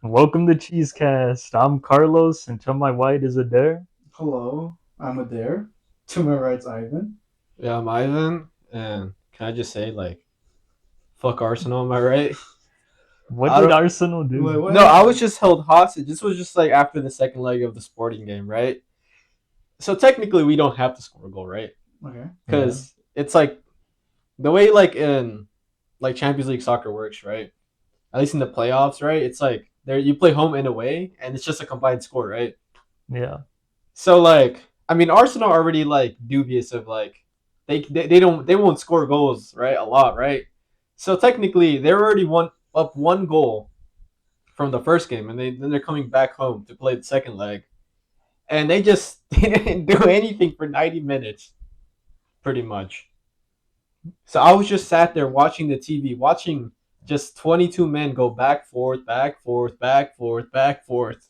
Welcome to Cheesecast. I'm Carlos, and to my right is Adair. Hello, I'm Adair. To my right's Ivan. Yeah, I'm Ivan, and can I just say, fuck Arsenal, am I right? What I did don't. Arsenal Wait, do? what No, I was happened? just held hostage. This was just like after the second leg of the Sporting game, right? So technically, we don't have to score a goal, right? Okay. Yeah, Because it's like the way in Champions League soccer works, right? At least in the playoffs, right? It's like there you play home and away, and it's just a combined score, right? yeah. So I mean, Arsenal are already dubious of they won't score goals, right? A lot, right? So technically, they're already up one goal from the first game, and they're coming back home to play the second leg, and they just they didn't do anything for 90 minutes, pretty much. So I was just sat there watching the TV, watching just 22 men go back, forth, back, forth, back, forth, back, forth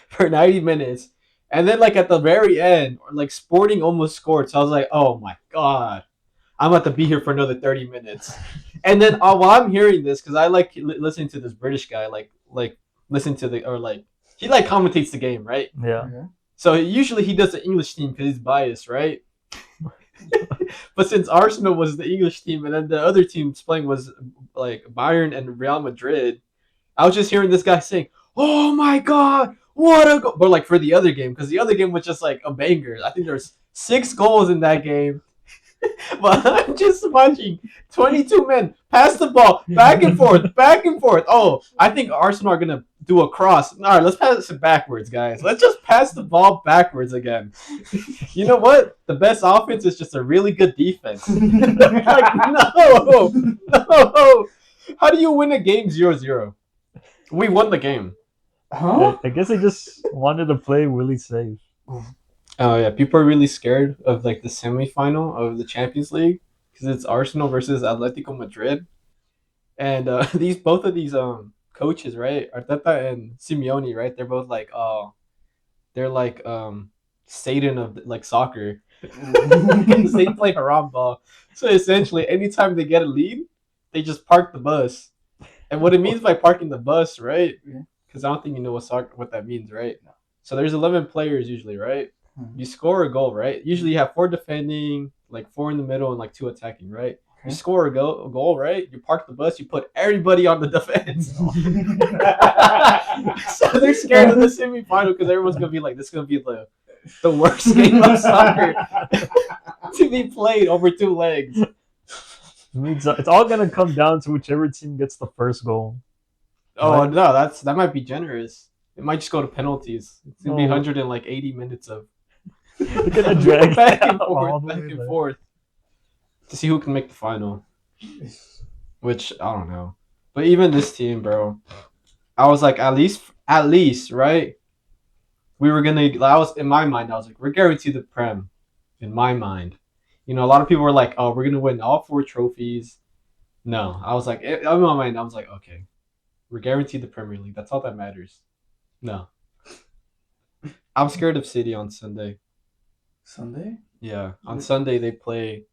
for 90 minutes. And then at the very end, Sporting almost scored. So I was like, oh my god, I'm about to be here for another 30 minutes. And then while I'm hearing this, because I like listening to this British guy, listen to the or he commentates the game, right? Yeah. Okay. So usually he does the English team because he's biased, right? But since Arsenal was the English team and then the other teams playing was Bayern and Real Madrid, I was just hearing this guy saying, "Oh my god, what a goal!" But for the other game, because the other game was just like a banger. I think there's 6 goals in that game. But I'm just watching 22 men pass the ball back and forth, back and forth. Oh, I think Arsenal are gonna do a cross. All right, let's pass it backwards, guys. Let's just pass the ball backwards again. You know what? The best offense is just a really good defense. No, no. How do you win a game 0-0? We won the game. Huh? I guess they just wanted to play really safe. Oh yeah, people are really scared of the semifinal of the Champions League because it's Arsenal versus Atletico Madrid, and these both of these coaches, right? Arteta and Simeone, right? They're both they're Satan of soccer because they play haram ball. So essentially, anytime they get a lead, they just park the bus. And what it means by parking the bus, right? Yeah. Because I don't think you know what that means, right? So there's 11 players usually, right? Hmm. You score a goal, right? Usually you have 4 defending, 4 in the middle, and 2 attacking, right? You Okay. score a goal, right? You park the bus, you put everybody on the defense. So they're scared of the semifinal because everyone's gonna be like, this is gonna be the worst game of soccer to be played over 2 legs. It means it's all gonna come down to whichever team gets the first goal, Oh right? no, that might be generous. It might just go to penalties. It's gonna be Oh, 180 minutes of they're gonna drag back it and out forth, all the way back and there. forth to see who can make the final. Which I don't know. But even this team, bro, I was like, at least, right? We were gonna. I was in my mind. I was like, we're guaranteed the prem. In my mind, a lot of people were like, oh, we're gonna win all 4 trophies. No, I was like, in my mind, I was like, okay, we're guaranteed the Premier League. That's all that matters. No, I'm scared of City on Sunday. Sunday? Yeah, on Sunday they play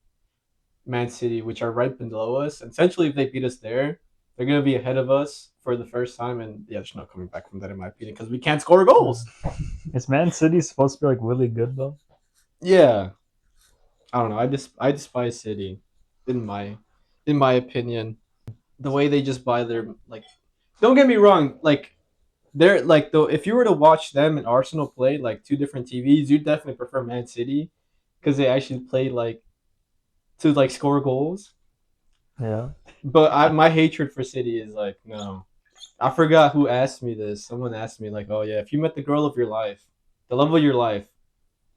Man City, which are right below us. Essentially, if they beat us there, they're gonna be ahead of us for the first time, and yeah, there's no coming back from that in my opinion because we can't score goals. Is Man City supposed to be really good though? Yeah, I don't know. I despise City, in my opinion. The way they just buy their Don't get me wrong, they're though if you were to watch them and Arsenal play 2 different TVs, you'd definitely prefer Man City because they actually play to score goals. Yeah. But my hatred for City is no. I forgot who asked me this. Someone asked me oh yeah, if you met the girl of your life, the love of your life,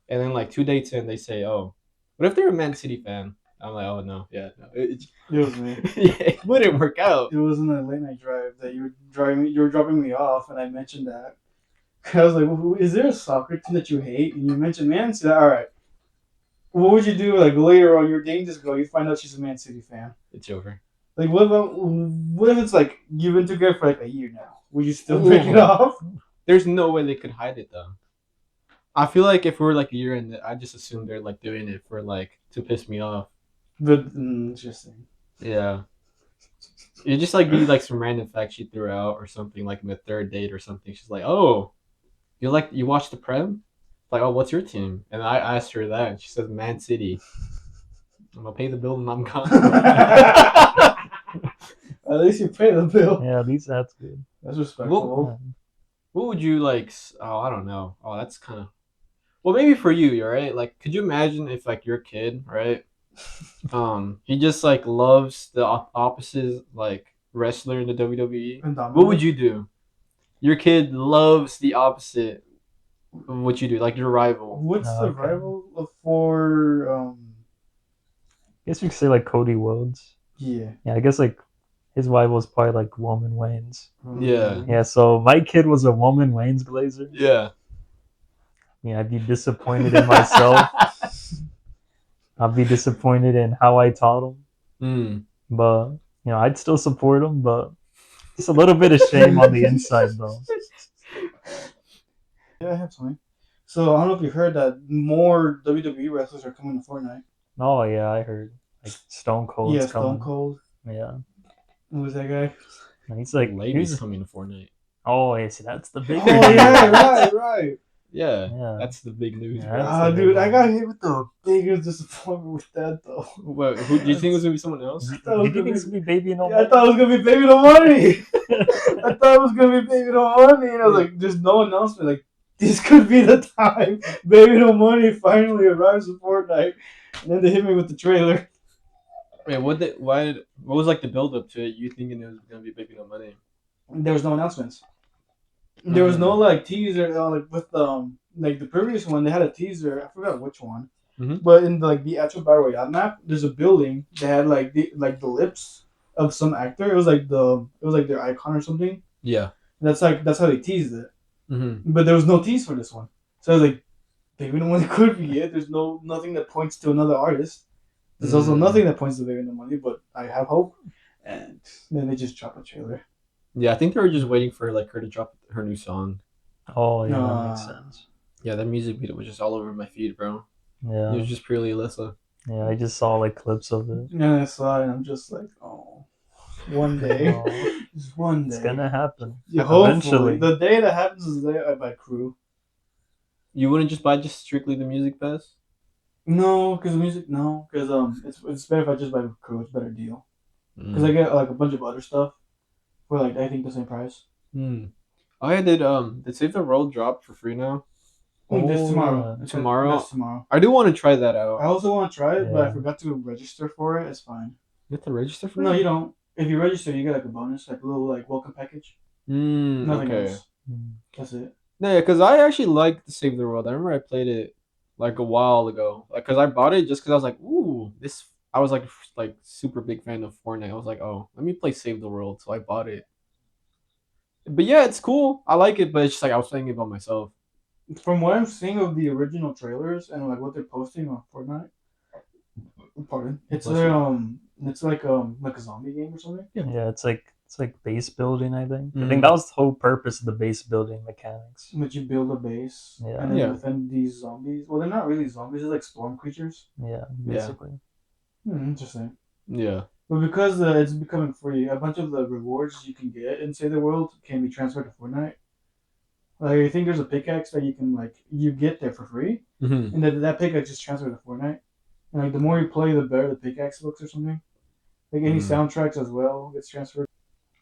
and then 2 dates in, they say, oh, what if they're a Man City fan? I'm like, oh no, yeah, no, It was me. yeah, it wouldn't work out. It was in a late night drive that you were dropping me off, and I mentioned that. I was like, "Is there a soccer team that you hate?" And you mentioned Man City. All right. What would you do later on? You're dating this girl. You find out she's a Man City fan. It's over. What if it's you've been together for a year now? Would you still break it Ooh. off? There's no way they could hide it though. I feel like if we were a year in, I just assume they're doing it for to piss me off. But interesting. Yeah. It'd just like be like some random fact she threw out or something like in the third date or something. She's like, "Oh, you watch the Prem?" Like, "Oh, what's your team?" And I asked her that. And she says, "Man City." I'm gonna pay the bill and I'm gone. At least you pay the bill. Yeah, at least that's good. That's respectable. Yeah. What would you like? Oh, I don't know. Oh, that's kind of. Well, maybe for you, right? Like, could you imagine if like your kid, right? He just like loves the opposite like wrestler in the WWE. And What would Dominic, you do? Your kid loves the opposite of what you do, like your rival. what's the Okay. rival for? I guess we could say like Cody Rhodes. Yeah. Yeah, I guess like his rival was probably like Roman Reigns. Yeah. Yeah, so my kid was a Roman Reigns glazer. Yeah. Yeah, I'd be disappointed in myself. I'd be disappointed in how I taught him. Mm. But I'd still support him. But just a little bit of shame on the inside, though. Yeah, I have something. So I don't know if you heard that more WWE wrestlers are coming to Fortnite. Oh yeah, I heard like Stone Cold's Yeah, coming. Stone Cold. Yeah, Who was that guy? and he's like Ladies he's coming to Fortnite. oh yeah, see that's the bigger Oh deal. yeah, right. Yeah, Yeah. that's the big news. Yeah, bro. that's the big Dude, I one. got hit with the biggest disappointment with that though. What, who do you think it was gonna be? Someone else? Do That was you think gonna it's gonna be Baby No Yeah, I More? thought it was gonna be Baby No Money. I thought it was gonna be Baby No Money, and I was like, "There's no announcement. Like, this could be the time Baby No Money finally arrives in Fortnite." And then they hit me with the trailer. Wait, what was like the build up to it? You thinking it was gonna be Baby No Money? There was no announcements. There was no like teaser. Like with like the previous one, they had a teaser. I forgot which one. Mhm. But in the actual Battle Royale map, there's a building that had like the lips of some actor. It was like their icon or something. Yeah. That's how they teased it. Mm-hmm. But there was no tease for this one. So I was like, Baby No Money could be it. There's nothing that points to another artist. There's also nothing that points to Baby No Money, but I have hope. And then they just drop a trailer. Yeah, I think they were just waiting for like her to drop her new song. Oh yeah, that makes sense. Yeah, that music video was just all over my feed, bro. Yeah, It was just purely Alyssa. yeah. I just saw like clips of it. And I saw it and I'm just like, oh, one day. Oh, Just one day. it's gonna happen. Yeah, hopefully. Eventually. The day that happens is the day I buy Crew. You wouldn't just buy just strictly the music pass? No, because it's better if I just buy Crew. It's a better deal. Because I Mm. get like a bunch of other stuff for like I think the same price. Mm. Oh yeah, did Save the World drop for free now? This Oh, tomorrow. yeah. Tomorrow? That's tomorrow. I do want to try that out. I also want to try it, but I Yeah. forgot to register for it. It's fine. You have to register for No, it? you don't. If you register, you get like a bonus, like a little like welcome package. Nothing Okay. else. Mm. That's it. No, yeah, because I actually liked the Save the World. I remember I played it like a while ago. Like, cause I bought it just because I was like, ooh, this. I was like super big fan of Fortnite. I was like, oh, let me play Save the World. So I bought it. But yeah, it's cool. I like it, but it's just like I was playing it by myself. From what I'm seeing of the original trailers and like what they're posting on Fortnite, pardon, it's Bless it's like a zombie game or something. Yeah, it's like base building. I think. I Mm. think that was the whole purpose of the base building mechanics. But you build a base Yeah. and then Yeah. defend these zombies. Well, they're not really zombies; they're like storm creatures. Yeah, basically. Interesting. Yeah. But because it's becoming free, a bunch of the rewards you can get in Save the World can be transferred to Fortnite. Like I think there's a pickaxe that you get there for free, Mm-hmm. and that pickaxe is transferred to Fortnite. And like the more you play, the better the pickaxe looks or something. Like any soundtracks as well gets transferred.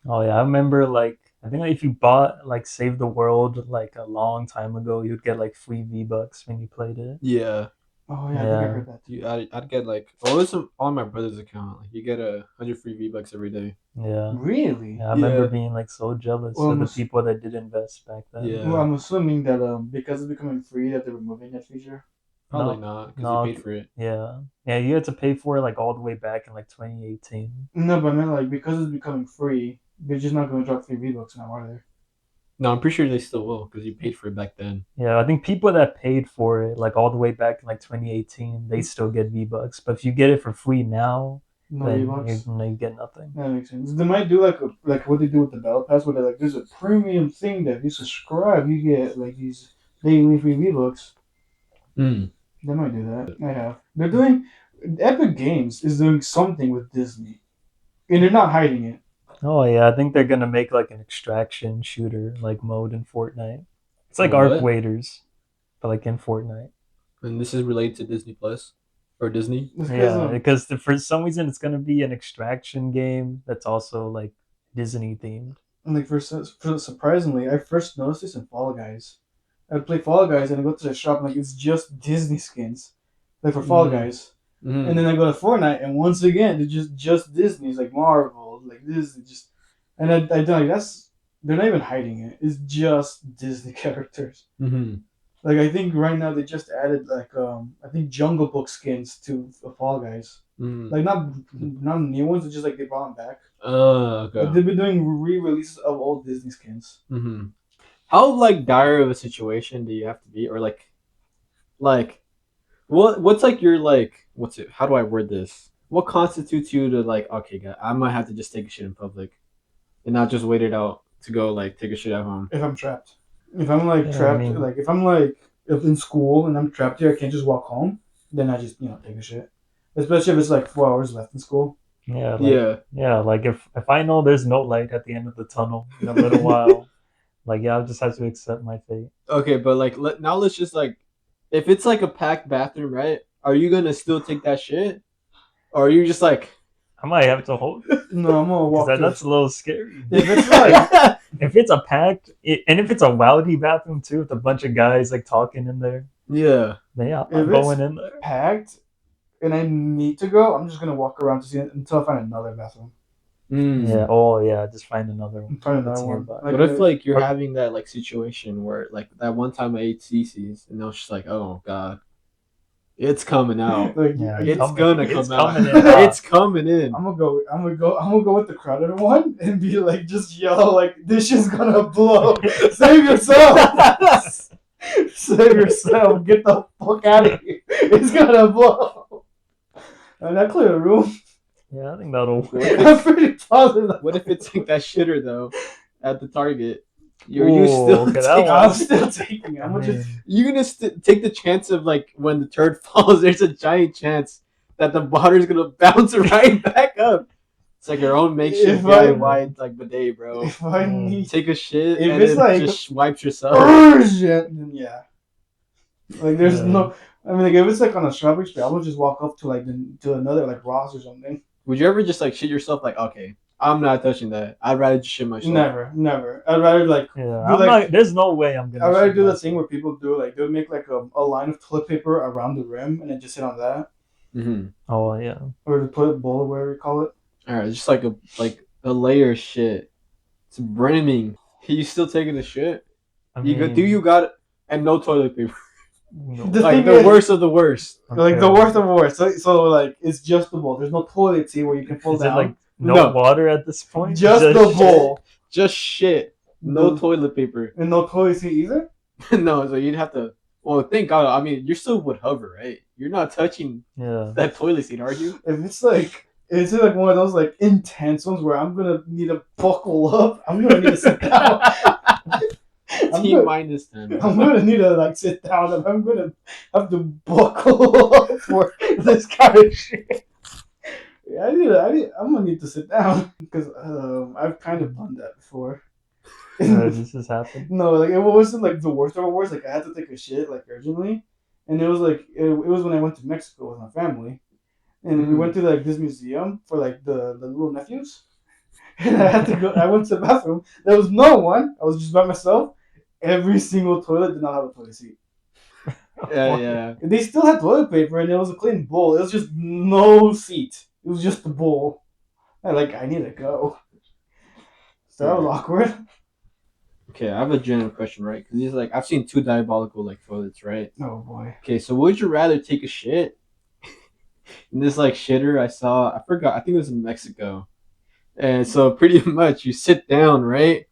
Oh yeah, I remember like I think like, if you bought like Save the World like a long time ago, you'd get like free V-Bucks when you played it. Yeah. Oh yeah, I think I Yeah. heard that. Too. I'd get like it was on my brother's account. Like you get 100 free V-Bucks every day. Yeah. Really? Yeah, I remember Yeah. being like so jealous Well, of the almost- people that did invest back then. Yeah. Well, I'm assuming that because it's becoming free that they're removing that feature. Probably No. not because No. you paid for it. Yeah. Yeah, you had to pay for it like all the way back in like 2018. No, but I mean like because it's becoming free, they're just not going to drop free V-Bucks now, are they? No, I'm pretty sure they still will because you paid for it back then. Yeah, I think people that paid for it like all the way back in like 2018, they still get V-Bucks. But if you get it for free now, No then V-Bucks. you get nothing. That makes sense. They might do like what they do with the Battle Pass, where they're like, there's a premium thing that if you subscribe, you get like these daily free V-Bucks. Mm. They might do that. I have. They're doing. Epic Games is doing something with Disney, and they're not hiding it. Oh yeah, I think they're gonna make like an extraction shooter like mode in Fortnite. It's like Arc What? Waiters, but like in Fortnite. And this is related to Disney Plus or Disney. This guy's Yeah, because for some reason it's gonna be an extraction game that's also like Disney themed. like for surprisingly, I first noticed this in Fall Guys. I play Fall Guys and I go to the shop and like it's just Disney skins, like for Fall Mm. Guys. And Mm. then I go to Fortnite and once again it's just Disney's like Marvel, like this just, and I don't like that's they're not even hiding it. It's just Disney characters. Mm-hmm. Like I think right now they just added like I think Jungle Book skins to Fall Guys. Mm. Like not new ones, but just like they brought them back. Like Okay. they've been doing re-releases of old Disney skins. Mm-hmm. How like dire of a situation do you have to be, or like what's like your like what's it? How do I word this? What constitutes you to like okay, God, I might have to just take a shit in public and not just wait it out to go like take a shit at home. If I'm trapped, if I'm like Yeah, I trapped, mean, like if I'm like if in school and I'm trapped here, I can't just walk home. Then I just take a shit. Especially if it's like 4 hours left in school. Yeah. yeah, like if I know there's no light at the end of the tunnel in a little while, like yeah, I'll just have to accept my fate. Okay, but like now let's just like if it's like a packed bathroom, right? Are you gonna still take that shit, or are you just like I might have to hold No, I'm gonna because walk to. that's a little scary. If it's like If it's a packed and if it's a rowdy bathroom too, with a bunch of guys like talking in there, yeah? then yeah, I'm if not it's going in there. packed and I need to go, I'm just gonna walk around to see it until I find another bathroom. Yeah. Mm. Oh yeah, just find another one Find another that's one. nearby. Like What if like you're Or, having that like situation where like that one time I ate CC's and I was just like, oh god, it's coming out. like yeah, It's gonna it's come out. coming in hot. It's coming in. I'm gonna go with the crowded one and be like, just yell like, this shit's gonna blow. Save yourself. Save yourself. Get the fuck out of here. It's gonna blow. And I clear the room. Yeah, I think that'll What if I'm it's pretty positive. what if it's like that shitter though at the Target? You're you Ooh, still okay, that take, I'm one. still taking it. I I'm gonna just. mean, you gonna take the chance of like when the turd falls, there's a giant chance that the water's gonna bounce right back up. It's like your own makeshift If I DIY like bidet, bro. if I need Take a shit if and it's then like just wipes yourself. urgent, then yeah. Like there's yeah. no. I mean, like if it's like on a shopping spree, I would just walk up to like to another like Ross or something. Would you ever just like shit yourself? Like, okay, I'm not touching that. I'd rather just shit myself. Never, never. I'd rather like Yeah, do I'm like not. There's no way I'm I'd gonna rather shit do the thing myself. where people do like they'll make like a line of toilet paper around the rim and then just sit on that, Mm-hmm. Oh yeah, or the toilet bowl or whatever you call it. All right, just like a layer of shit. It's brimming. You still taking a shit? I You go, do mean, you got it? And no toilet paper. no. The Like thing the is, worst of the worst. like the Okay. worst of the worst. So like it's just the bowl. There's no toilet seat where you can pull Is it like down. no, No. water at this point? Just the shit? bowl. Just shit. No The- toilet paper. and no toilet seat either. No, so you'd have to. Well, thank God. I mean, you still would hover, right? You're not touching Yeah. that toilet seat, are you? If it's like one of those like intense ones where I'm gonna need to buckle up. I'm gonna need to sit down. I'm T good. minus 10. I'm gonna need to like sit down and I'm gonna have to buckle up for this kind of shit. Yeah, I'm gonna need to sit down because I've kind of done that before. This has happened. No, like it wasn't like the worst of the worst. Like I had to take a shit like urgently, and it was like it was when I went to Mexico with my family, and we went to like this museum for like the little nephews, and I had to go. I went to the bathroom. There was no one. I was just by myself. Every single toilet did not have a toilet seat. Yeah. They still had toilet paper, and it was a clean bowl. It was just no seat. It was just the bowl. I need to go. So that was awkward. Okay, I have a general question, right? Because he's like, I've seen two diabolical like toilets, right? Oh boy. Okay, so would you rather take a shit in this like shitter I saw? I forgot. I think it was in Mexico, and so pretty much you sit down, right?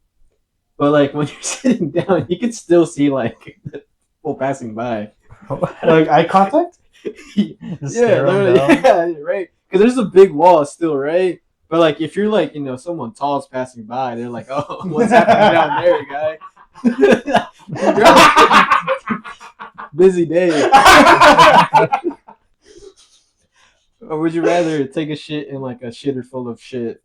But like when you're sitting down, you can still see like the people passing by. Like eye contact. Just Yeah, stare 'em literally, down. yeah, right. Because there's a big wall still, right? But like if you're like someone tall is passing by, they're like, oh, what's happening down there, guy? Busy day. Or would you rather take a shit in like a shitter full of shit?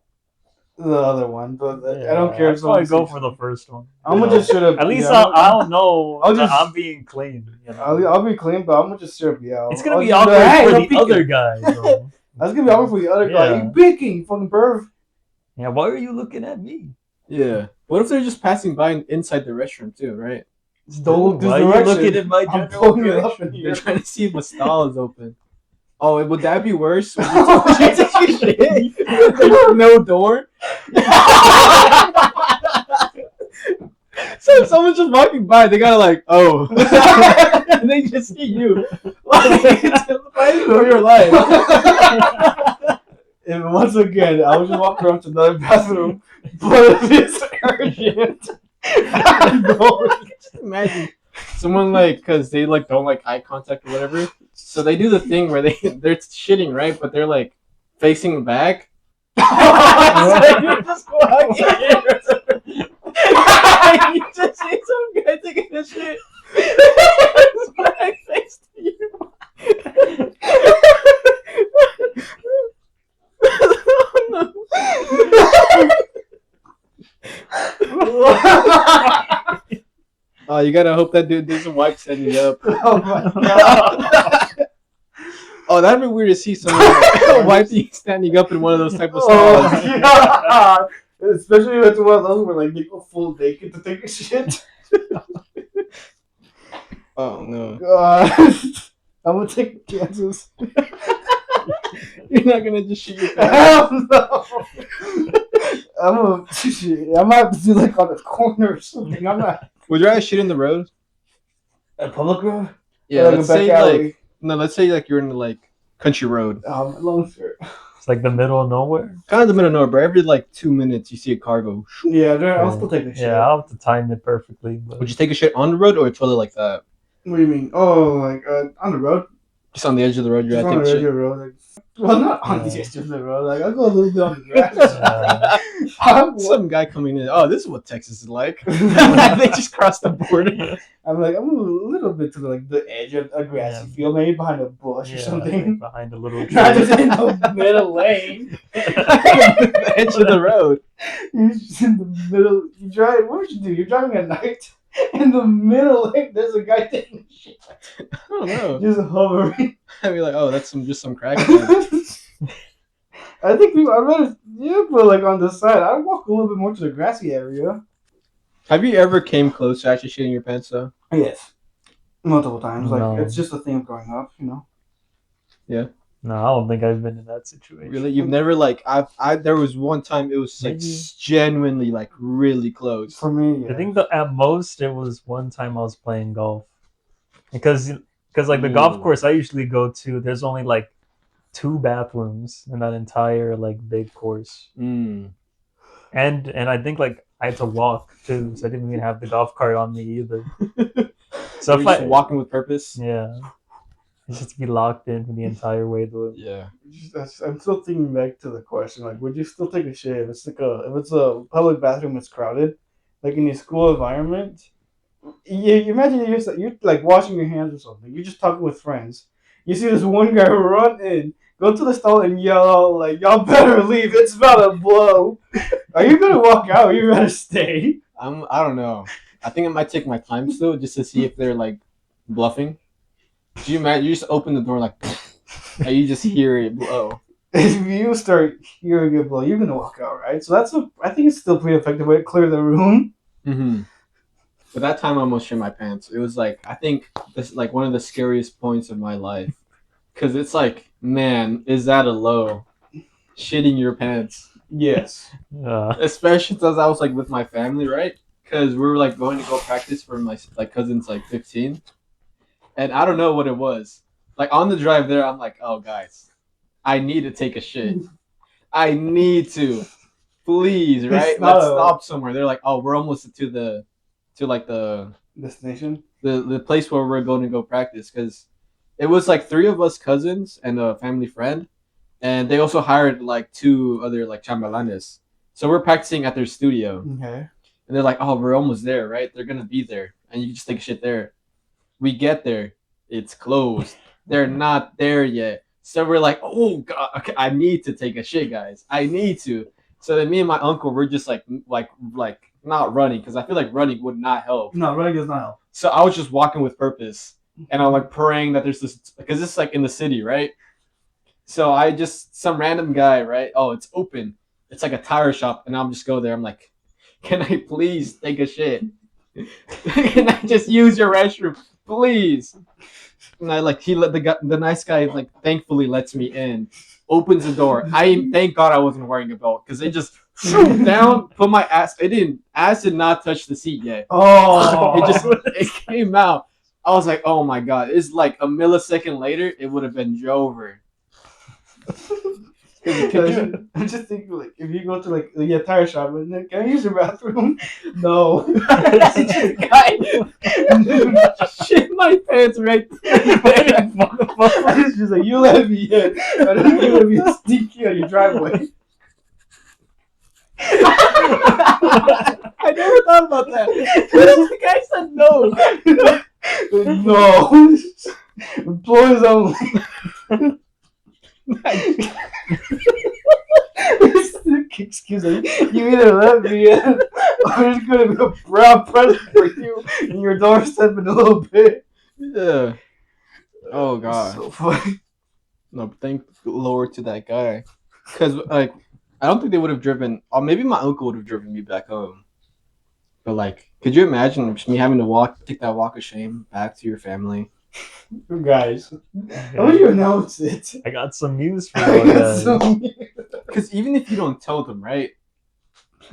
the other one, but I don't Yeah, care I'd if someone probably go sees for the me. first one. I'm gonna just straight up. At least Yeah, I'll know I'll that just. I'm being clean. I'll be clean, but I'm gonna just straight up It's yell. gonna I'll be just be like, awkward "Hey, for no the other peeking!" guy, though. That's gonna be awkward for the other guy. You Yeah. peeking, you fucking perv. Yeah. Why are you looking at me? Yeah. What if they're just passing by inside the restroom too, right? Don't look this Why are you looking direction. in my I'm general pulling it up in direction? They're here. trying to see if a stall is open. Oh, would that be worse? Would you take a shit? There's no door. So if someone's just walking by, they gotta like, oh, and they just see you, like, it's fighting for your life. And once again, I'll just walk around to another bathroom. But if it's urgent, I'm going. Just imagine someone like, because they like don't like eye contact or whatever, so they do the thing where they're shitting right, but they're like facing back. So you're just walking in. You just see some guy taking a shit. His back face to you. Oh, no. Oh, you gotta hope that dude doesn't wipe setting you up. Oh my god. Oh, that'd be weird to see someone like, wiping standing up in one of those type of Oh stalls. my god. Especially if it's one of those where like they go full naked to take a shit. Oh no. God. I'm gonna take chances. You're not gonna just shoot your pants. Hell no. I might have to do like on a corner or something. I'm not Would you rather shit in the road? a public road. Yeah, Or, like let's a back say alley. like no, let's say like you're in the like country road, Long skirt. It's like the middle of nowhere. kind of the middle of nowhere. But every like 2 minutes, you see a car go. Yeah, I'll still take a shit. Yeah, I'll have to time it perfectly. But Would you take a shit on the road or a toilet like that? What do you mean? Oh, like on the road? Just on the edge of the road, you're Just gonna on take the a edge shit. of the road. Like, well, not on the Yeah. edge of the road. Like I'll go a little bit on the grass. Some guy coming in. Oh, this is what Texas is like. They just crossed the border. I'm a little bit to like the edge of a grassy Yeah. field, maybe behind a bush or like something. behind a little tree. Not just in the middle lane. The edge of the road. You're just in the middle. You drive. What would you do? You're driving at night. In the middle lane, there's a guy taking a shit. I don't know. Just hovering. I'd be like, oh, that's just some crack. I think I'd rather, but like on the side, I'd walk a little bit more to the grassy area. Have you ever came close to actually shitting your pants though? Yes. Multiple times. Like, No. it's just a thing of growing up, you know? No, I don't think I've been in that situation. Really? You've never like I there was one time it was like Maybe. genuinely like really close. For me, yeah. I think at most it was one time I was playing golf, because like the golf Ooh. course I usually go to, there's only like 2 bathrooms in that entire like big course, Mm. and I think like I had to walk too, so I didn't even have the golf cart on me either. So You're if just I walking with purpose. yeah, it's just to be locked in for the entire way to Yeah. I'm still thinking back to the question, like, would you still take a shit if it's like if it's a public bathroom that's crowded, like in a school environment? You imagine you're like washing your hands or something. You're just talking with friends. You see this one guy run in, go to the stall and yell out like, "Y'all better leave! It's about to blow." Are you gonna walk out? Or you better stay. I don't know. I think I might take my time still just to see if they're like bluffing. Do you imagine you just open the door like and you just hear it blow? If you start hearing it blow, you're gonna walk out, right? So I think it's still pretty effective way to clear the room. Mm-hmm. But that time I almost shit my pants. It was like I think this like one of the scariest points of my life, because it's like, man, is that a low? Shitting your pants, Yes. especially since I was like with my family, right? Because we were like going to go practice for my like cousin's like 15, and I don't know what it was. Like on the drive there, I'm like, oh guys, I need to take a shit. I need to, please, right? not Let's a- stop somewhere. They're like, oh, we're almost to the Destination. the place where we're going to go practice, because it was like 3 of us cousins and a family friend, and they also hired like 2 other like chambelanes. So we're practicing at their studio, Okay. and they're like, "Oh, we're almost there, right? They're gonna be there, and you can just take a shit there." We get there, it's closed. They're not there yet. So we're like, "Oh God, okay, I need to take a shit, guys. I need to." So then me and my uncle were just like not running because I feel like running would not help. No, running does not help. So I was just walking with purpose, and I'm like praying that there's this because it's like in the city, right? So I just some random guy, right? Oh, it's open. It's like a tire shop, and I'm just go there. I'm like, can I please take a shit? Can I just use your restroom, please? And I like he let the nice guy like thankfully lets me in, opens the door. I thank God I wasn't wearing a belt because it just shoot down, put my ass. It didn't ass did not touch the seat yet. Oh, It came out. I was like, oh my God! It's like a millisecond later, it would have been over. I'm just thinking, like, if you go to like the tire shop, and then can I use your bathroom? No. Guy shit my pants right there. It's just like you let me in, and then you let me sneak on your driveway. I never thought about that. The guy said no. No. Employees only. Excuse me. You either let me in, or there's gonna be a brown present for you in your doorstep in a little bit. Yeah. Oh God. So funny. No, but thank Lord to that guy. Because like I don't think they would have driven, or maybe my uncle would have driven me back home. But like, could you imagine just me having to take that walk of shame back to your family? You guys, how would you announce it? I got some news for I you got guys. some- Because even if you don't tell them, right?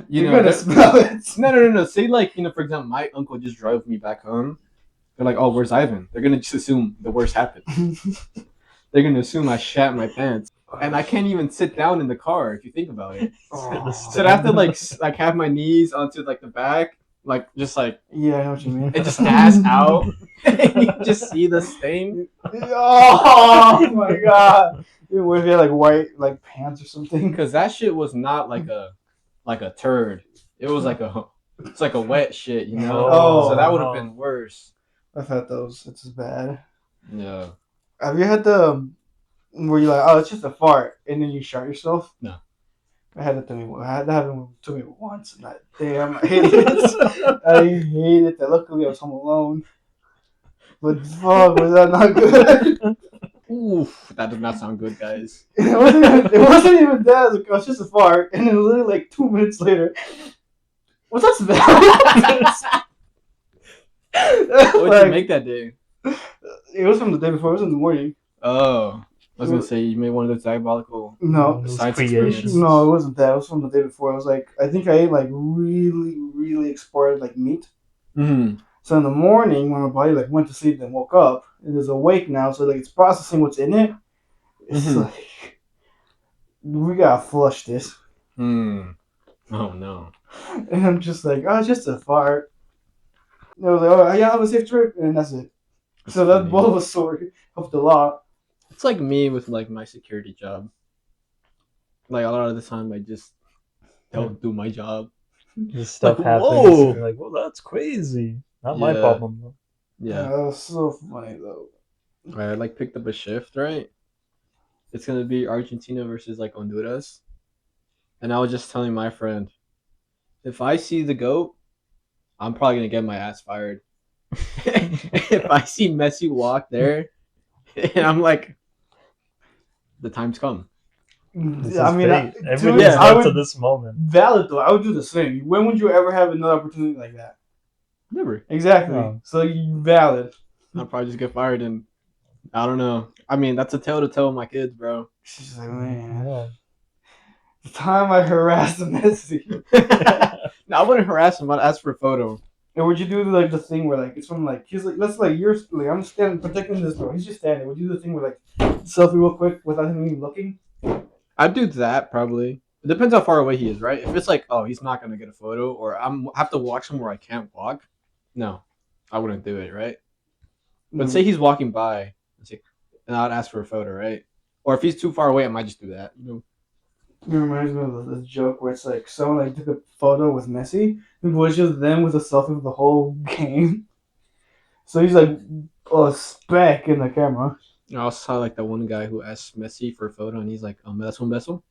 You You're know, gonna smell it. no. Say like for example, my uncle just drove me back home. They're like, "Oh, where's Ivan?" They're gonna just assume the worst happened. They're gonna assume I shat my pants, and I can't even sit down in the car if you think about it. Oh. So I have to like have my knees onto like the back, like just like Yeah, I know what you mean. and just ass out. And you just see the stain. Oh my god! Dude, what if you had like white like pants or something? Because that shit was not like a turd. It was it's like a wet shit, you know. Oh, So that would have no. been worse. I've had those. It's as bad. Yeah. Have you had the where you're like, oh, it's just a fart, and then you shot yourself? No. I had that to me. I had that happen to me once, and damn, I hated it. I hated that. Luckily, I was home alone. But fuck, was that not good? Oof, that does not sound good, guys. It wasn't even that. It was just a fart, and then literally like 2 minutes later, what's that smell? What did you make that day? It was from the day before. It was in the morning. Oh, I was gonna say you made one of those diabolical No, Those science creations. experiments. no, it wasn't that. It was from the day before. I was like, I think I ate like really, really expired like meat. Mm-hmm. So in the morning, when my body like went to sleep and woke up, it is awake now. So like it's processing what's in it. It's Mhm. like we gotta flush this, Hmm. Oh no. and I'm just like, oh, it's just a fart. And I was like, oh yeah, have a safe trip, and that's it. So that funny. both of us sort of helped a lot. It's like me with like my security job. Like a lot of the time, I just don't do my job. This stuff Like, happens. whoa. And you're like, well, that's crazy. Not my Yeah. problem, though. Yeah. That was so funny though. I like picked up a shift, right? It's gonna be Argentina versus like Honduras, and I was just telling my friend, if I see the goat, I'm probably gonna get my ass fired. If I see Messi walk there, and I'm like, the time's come. This I is mean, fate. dude, Everything's I led to would this moment. valid though. I would do the same. When would you ever have another opportunity like that? Never. Exactly. No. So you valid. I'll probably just get fired, and I don't know. I mean, that's a tale to tell my kids, bro. She's like, man, Yeah. the time I harassed Messi. No, I wouldn't harass him. I'd ask for a photo. And would you do like the thing where like it's from like he's like let's like you're like I'm standing protecting this door. He's just standing. Would you do the thing where like selfie real quick without him even looking? I'd do that probably. It depends how far away he is, right? If it's like, oh, he's not gonna get a photo, or I'm have to walk somewhere I can't walk. No, I wouldn't do it, right? But say he's walking by, and I'd ask for a photo, right? Or if he's too far away, I might just do that. It reminds me of this joke where it's like someone like took a photo with Messi. It was just them with a selfie of the whole game. So he's like a speck in the camera. I also saw like that one guy who asked Messi for a photo, and he's like, "Me das un beso?"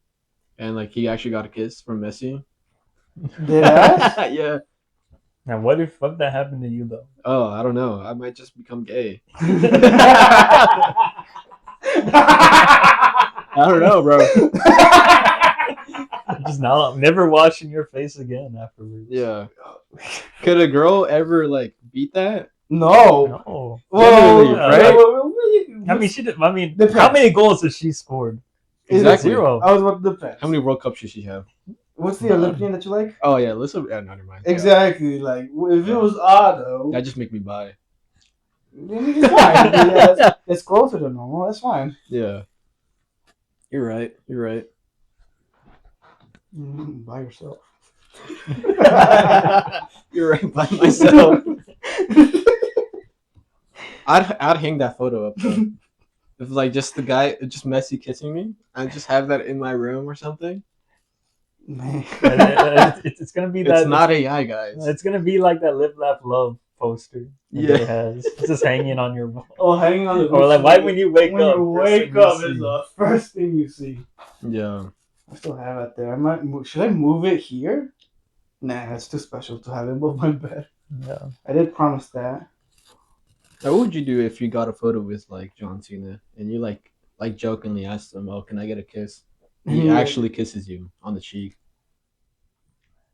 and like he actually got a kiss from Messi. Dead ass. Yeah. Now, what if that happened to you though? Oh, I don't know. I might just become gay. I don't know, bro. Just now, I'm never washing your face again afterwards. Yeah. Could a girl ever like beat that? No. No. Well, Genuinely, right? I mean, she did. I mean, Depends. how many goals has she scored? Exactly. Zero. I was about to depend. How many World Cups should she have? What's the None. Olympian that you like? Oh yeah, listen. Yeah, no, never mind. Exactly. Like if it Yeah. was Otto, That just make me buy. it's fine. Yeah, it's closer to normal. That's fine. Yeah. You're right. You're right. By yourself. You're right by myself. I'd hang that photo up though. If like just the guy, just Messi kissing me, I'd just have that in my room or something. Man. It's gonna be It's that. not AI, guys. It's gonna be like that "Live, Laugh, Love" poster. Yeah. It has. It's just hanging on your wall. Oh, hanging on the Or like, why when you wake when up? you first wake thing you up see. is the first thing you see. Yeah. I still have it there. I might. Should I move it here? Nah, it's too special to have it above my bed. Yeah. I did promise that. Now, what would you do if you got a photo with like John Cena and you like jokingly asked him, "Oh, can I get a kiss?" He Yeah. actually kisses you on the cheek.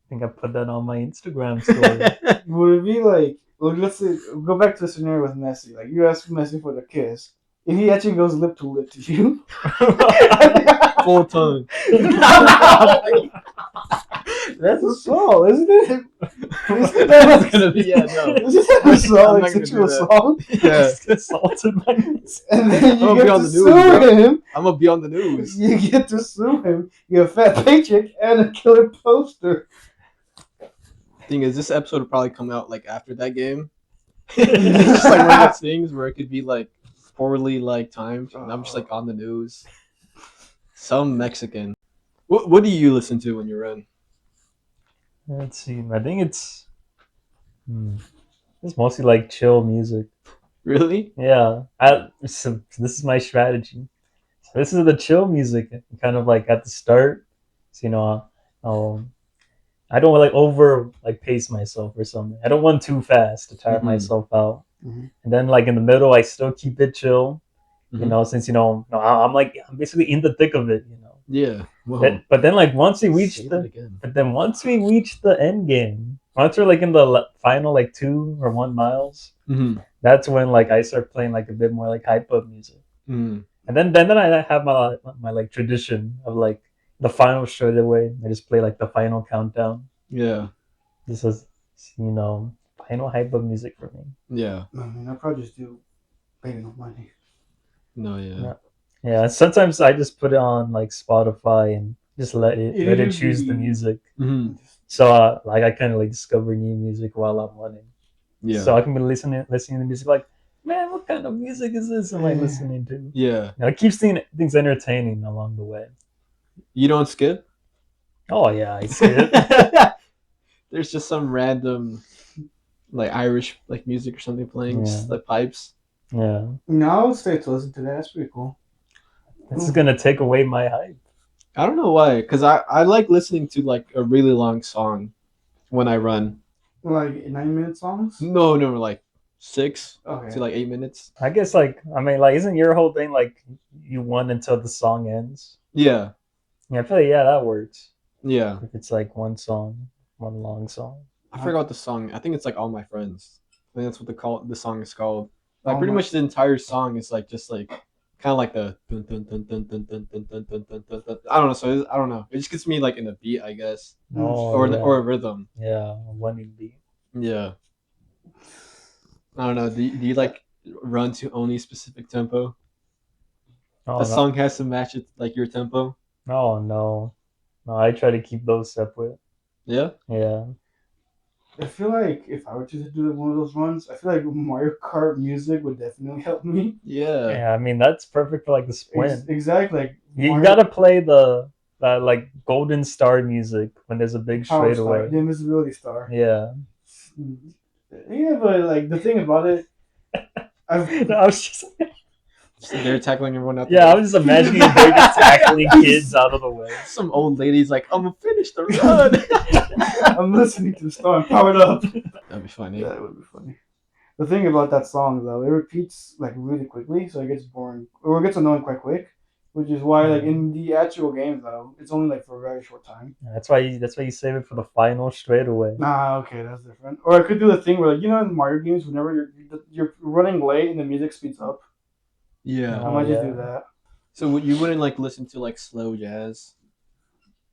I think I put that on my Instagram story. Would it be like, let's say, go back to the scenario with Messi. Like, you ask Messi for the kiss. If he actually goes lip to you, Full tongue. that's assault, isn't it? That's gonna be no. This is I'm assault, not like gonna sexual do that. assault. Yeah, Assaulted my And then I'm you gonna be get on to the sue news, bro. him. I'm gonna be on the news. You get to sue him. You get a fat paycheck and a killer poster. Thing is, this episode will probably come out like after that game. It's just like one of those things where it could be like poorly like timed, and I'm just like on the news. Some Mexican. What do you listen to when you run? Let's see. I think it's mostly like chill music. Really? Yeah. So this is my strategy. So this is the chill music, kind of like at the start. So, um, I don't like over like pace myself or something. I don't want too fast to tire Mhm. myself out. Mhm. And then like in the middle, I still keep it chill. Mhm. Since I'm basically in the thick of it. Yeah. Whoa. But then like once we reach Say the that again. But then once we reach the end game, once we're like in the final like 2 or 1 miles, Mm-hmm. that's when like I start playing like a bit more like hype up music. Mm-hmm. And then I have my like tradition of like the final straight away. I just play like the final countdown. Yeah. This is final hype up music for me. Yeah. I mean, I'll probably just do Baby No Money. No. Yeah. Yeah, sometimes I just put it on like Spotify and just let it choose the music. Mm-hmm. So like I kind of like discover new music while I'm running. Yeah. So I can be listening to music like, man, what kind of music is this am I listening to? Yeah. It keeps things entertaining along the way. You don't skip? Oh yeah, I see it. There's just some random like Irish like music or something playing, just Yeah. like pipes. Yeah, No, I'll stay to listen to that. That's pretty cool. this is gonna take away my hype. I don't know why, because I like listening to like a really long song when I run. Like 9-minute songs? No, like 6 Okay. to like 8 minutes. I guess like I mean like isn't your whole thing like you won until the song ends? Yeah. Yeah, I feel like that works. Yeah. If it's like one song, one long song. I forgot the song. I think it's like All My Friends. I think that's what the song is called. Like All pretty My- much the entire song is like just like kind of like the dun, dun, dun, dun, dun, dun, dun, dun, dun, dun, dun, dun. I don't know. So I don't know. It just gets me like in a beat, I guess, Oh, or yeah. or a rhythm. Yeah, one beat. Yeah. I don't know. Do you like run to only specific tempo? Oh, The no. song has to match it like your tempo. Oh no. No, I try to keep those separate. Yeah. Yeah. I feel like if I were to do one of those runs, I feel like Mario Kart music would definitely help me. Yeah. Yeah, I mean that's perfect for like the sprint. Exactly. Like You Mario- gotta play the like golden star music when there's a big Power Star, straightaway. the invisibility star. Yeah. Yeah, but like the thing about it, I was just They're tackling everyone out. Yeah, I was just imagining they're just tackling kids out of the way. Some old lady's like, I'm gonna finish the run. I'm listening to the song. Powered up. That'd be funny. Yeah, it would be funny. The thing about that song though, it repeats like really quickly, so it gets boring or it gets annoying quite quick. Which is why, like in the actual game though, it's only like for a very short time. That's why you save it for the final straight away. Nah, okay, that's different. Or I could do the thing where, like, you know, in Mario games, whenever you're running late and the music speeds up, Yeah. I might just yeah. do that. So you wouldn't like listen to like slow jazz?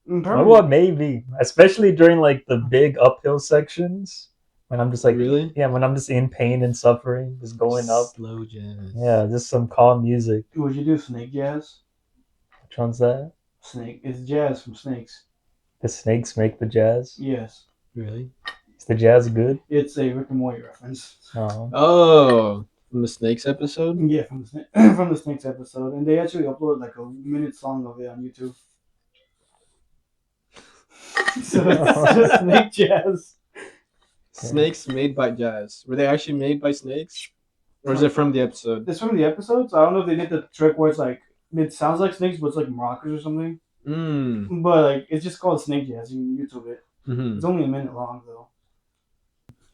Oh, well, maybe, especially during like the big uphill sections when I'm just like, Really? yeah, when I'm just in pain and suffering, just going up. Slow jazz. Yeah, just some calm music. Would you do snake jazz? Which one's that? Snake. It's jazz from Snakes. The snakes make the jazz. Yes. Really? Is the jazz good? It's a Rick and Morty reference. No. Oh, from the Snakes episode? Yeah, from the from the Snakes episode, and they actually uploaded like a minute song of it on YouTube. So it's just snake jazz. Snakes made by jazz. Were they actually made by snakes? Or is it from the episode? It's from the episodes. I don't know if they did the trick where it's like it sounds like snakes, but it's like maracas or something. Mm. But like it's just called snake jazz. You can YouTube it. Mm-hmm. It's only a minute long though.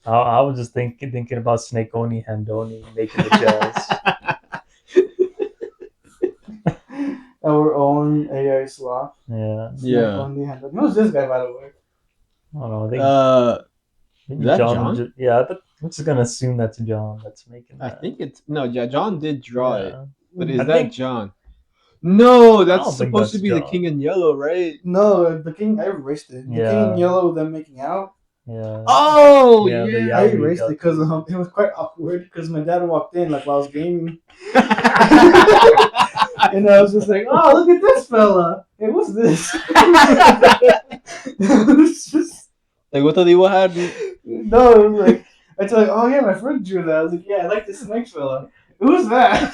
I was just thinking about Snake Oni Handoni making the jazz. Our own AI sloth. Yeah. Yeah. Who's this guy, by the way? I don't know. I think maybe is that John? Yeah, I'm just gonna assume that's John that's making I that. think it's no. Yeah, John did draw it, Yeah. but is I that think- John? No, I that's don't think supposed to that's be the John. King in Yellow, right? No, the king. I erased it. The Yeah. king in yellow, them making out. Yeah. Oh Yeah, the I Yowie erased guy. it because it was quite awkward because my dad walked in like while I was gaming, and I was just like, "Oh, look at this fella! Hey, what's this?" It's just Like what did what happened? no. It was like I was like, "Oh yeah, my friend drew that." I was like, "Yeah, I like this snake fella." Who's that?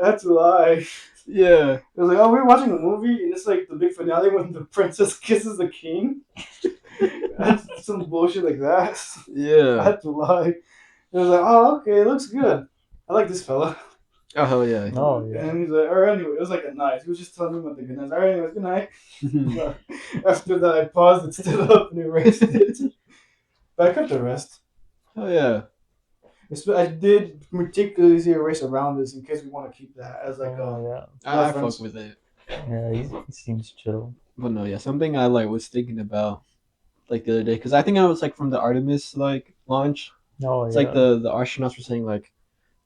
That's a lie. Yeah. It was like, "Oh, we were watching a movie, and it's like the big finale when the princess kisses the king." That's some bullshit like that. Yeah. That's a lie. It was like, "Oh, okay, it looks good. I like this fella." Oh hell yeah. Oh yeah. And he's like, or anyway, it was like a night. He was just telling me about the good nights. All right, anyways, good night. But after that, I paused and stood up and erased it. But I kept the rest. Oh yeah. I did meticulously erase around this in case we want to keep that as like Oh, a. yeah. I Reference. fuck with it. Yeah, he seems chill. But no, yeah, something I like was thinking about like the other day because I think I was like from the Artemis like launch. Oh It's yeah. like the astronauts were saying like,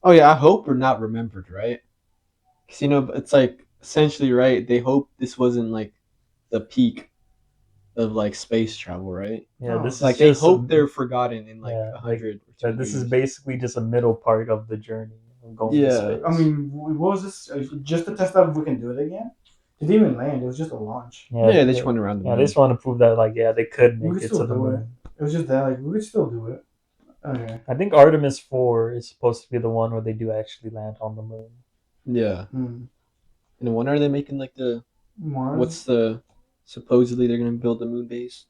oh yeah, I hope we're not remembered, right? Because you know it's like essentially right. They hope this wasn't like the peak of like space travel, right? yeah. This is Like they just hope they're forgotten in like yeah, 100. So this is basically just a middle part of the journey of going Yeah. to space. I mean, what was this? Just to test out if we can do it again? It didn't even land. It was just a launch. Yeah, they just went around the Yeah, moon. they just want to prove that like they could We make could it still to the do it. moon. It was just that, like, we could still do it. Okay. I think Artemis 4 is supposed to be the one where they do actually land on the moon. Yeah. Hmm. And when are they making like the Mars? what's the supposedly they're gonna build the moon base?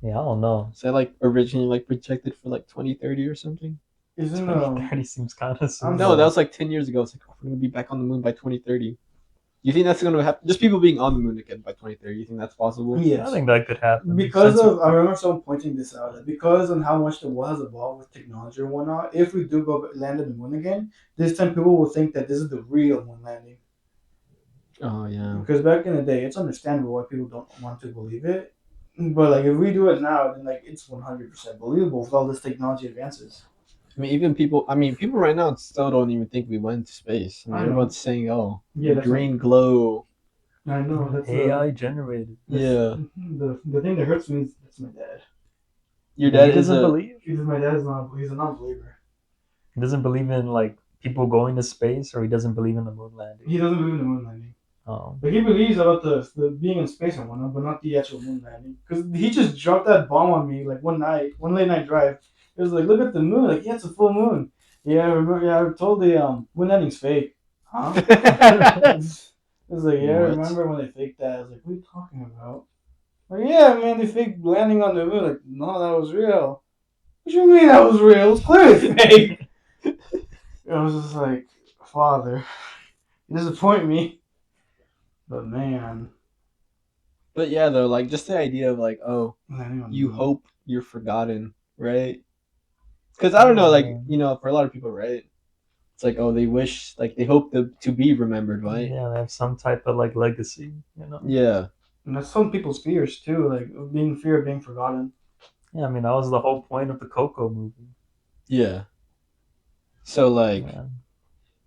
Yeah, I don't know. Is that like originally like projected for like 2030 or something? Isn't 2030 seems kind of soon. No, that was like 10 years ago. It's like, oh, we're gonna be back on the moon by 2030. You think that's gonna happen? Just people being on the moon again by 2030. You think that's possible? Yes. I think that could happen. Because Since- of, I remember someone pointing this out, that because on how much the world has evolved with technology and whatnot, if we do go land on the moon again, this time people will think that this is the real moon landing. Oh yeah. Because back in the day, it's understandable why people don't want to believe it. But like if we do it now, then like it's 100% believable with all this technology advances. I mean, even people. I mean, people right now still don't even think we went to space. I mean, I know. everyone's saying, "Oh, Yeah, the that's green glow." I know that's AI generated. Yeah. The thing that hurts me is that's my dad. Your He dad is doesn't a. believe. Because my dad is not. He's a non-believer. He doesn't believe in like people going to space, or he doesn't believe in the moon landing. He doesn't believe in the moon landing. Oh, But he believes about the being in space and whatnot, but not the actual moon landing. Because he just dropped that bomb on me like one late night drive. It was like, look at the moon. Like, yeah, it's a full moon. Yeah, I remember. Yeah, I told the moon landing's fake. Huh? It was like, yeah, I What? remember when they faked that. I was like, what are you talking about? Like, yeah, man, they faked landing on the moon. Like, no, that was real. What do you mean that was real? It's clearly fake. I was just like, Father, you disappoint me. But man, But yeah, though, like just the idea of like, oh, I don't even you know. hope you're forgotten, right? Because I don't know, like Yeah, for a lot of people, right? It's like, oh, they wish, like they hope to be remembered, right? yeah, they have some type of like legacy, you know. Yeah, And that's some people's fears too, like being fear of being forgotten. Yeah, I mean that was the whole point of the Coco movie. yeah. So like, Yeah,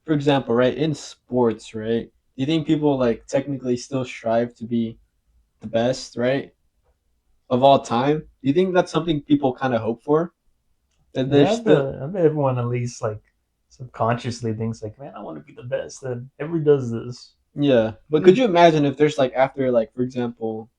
for example, right in sports, right? Do you think people like technically still strive to be the best, right, of all time? Do you think that's something people kind of hope for? That they're yeah. still, I bet everyone at least like subconsciously thinks like, man, I want to be the best. And everybody does this. yeah. But could you imagine if there's like after like for example,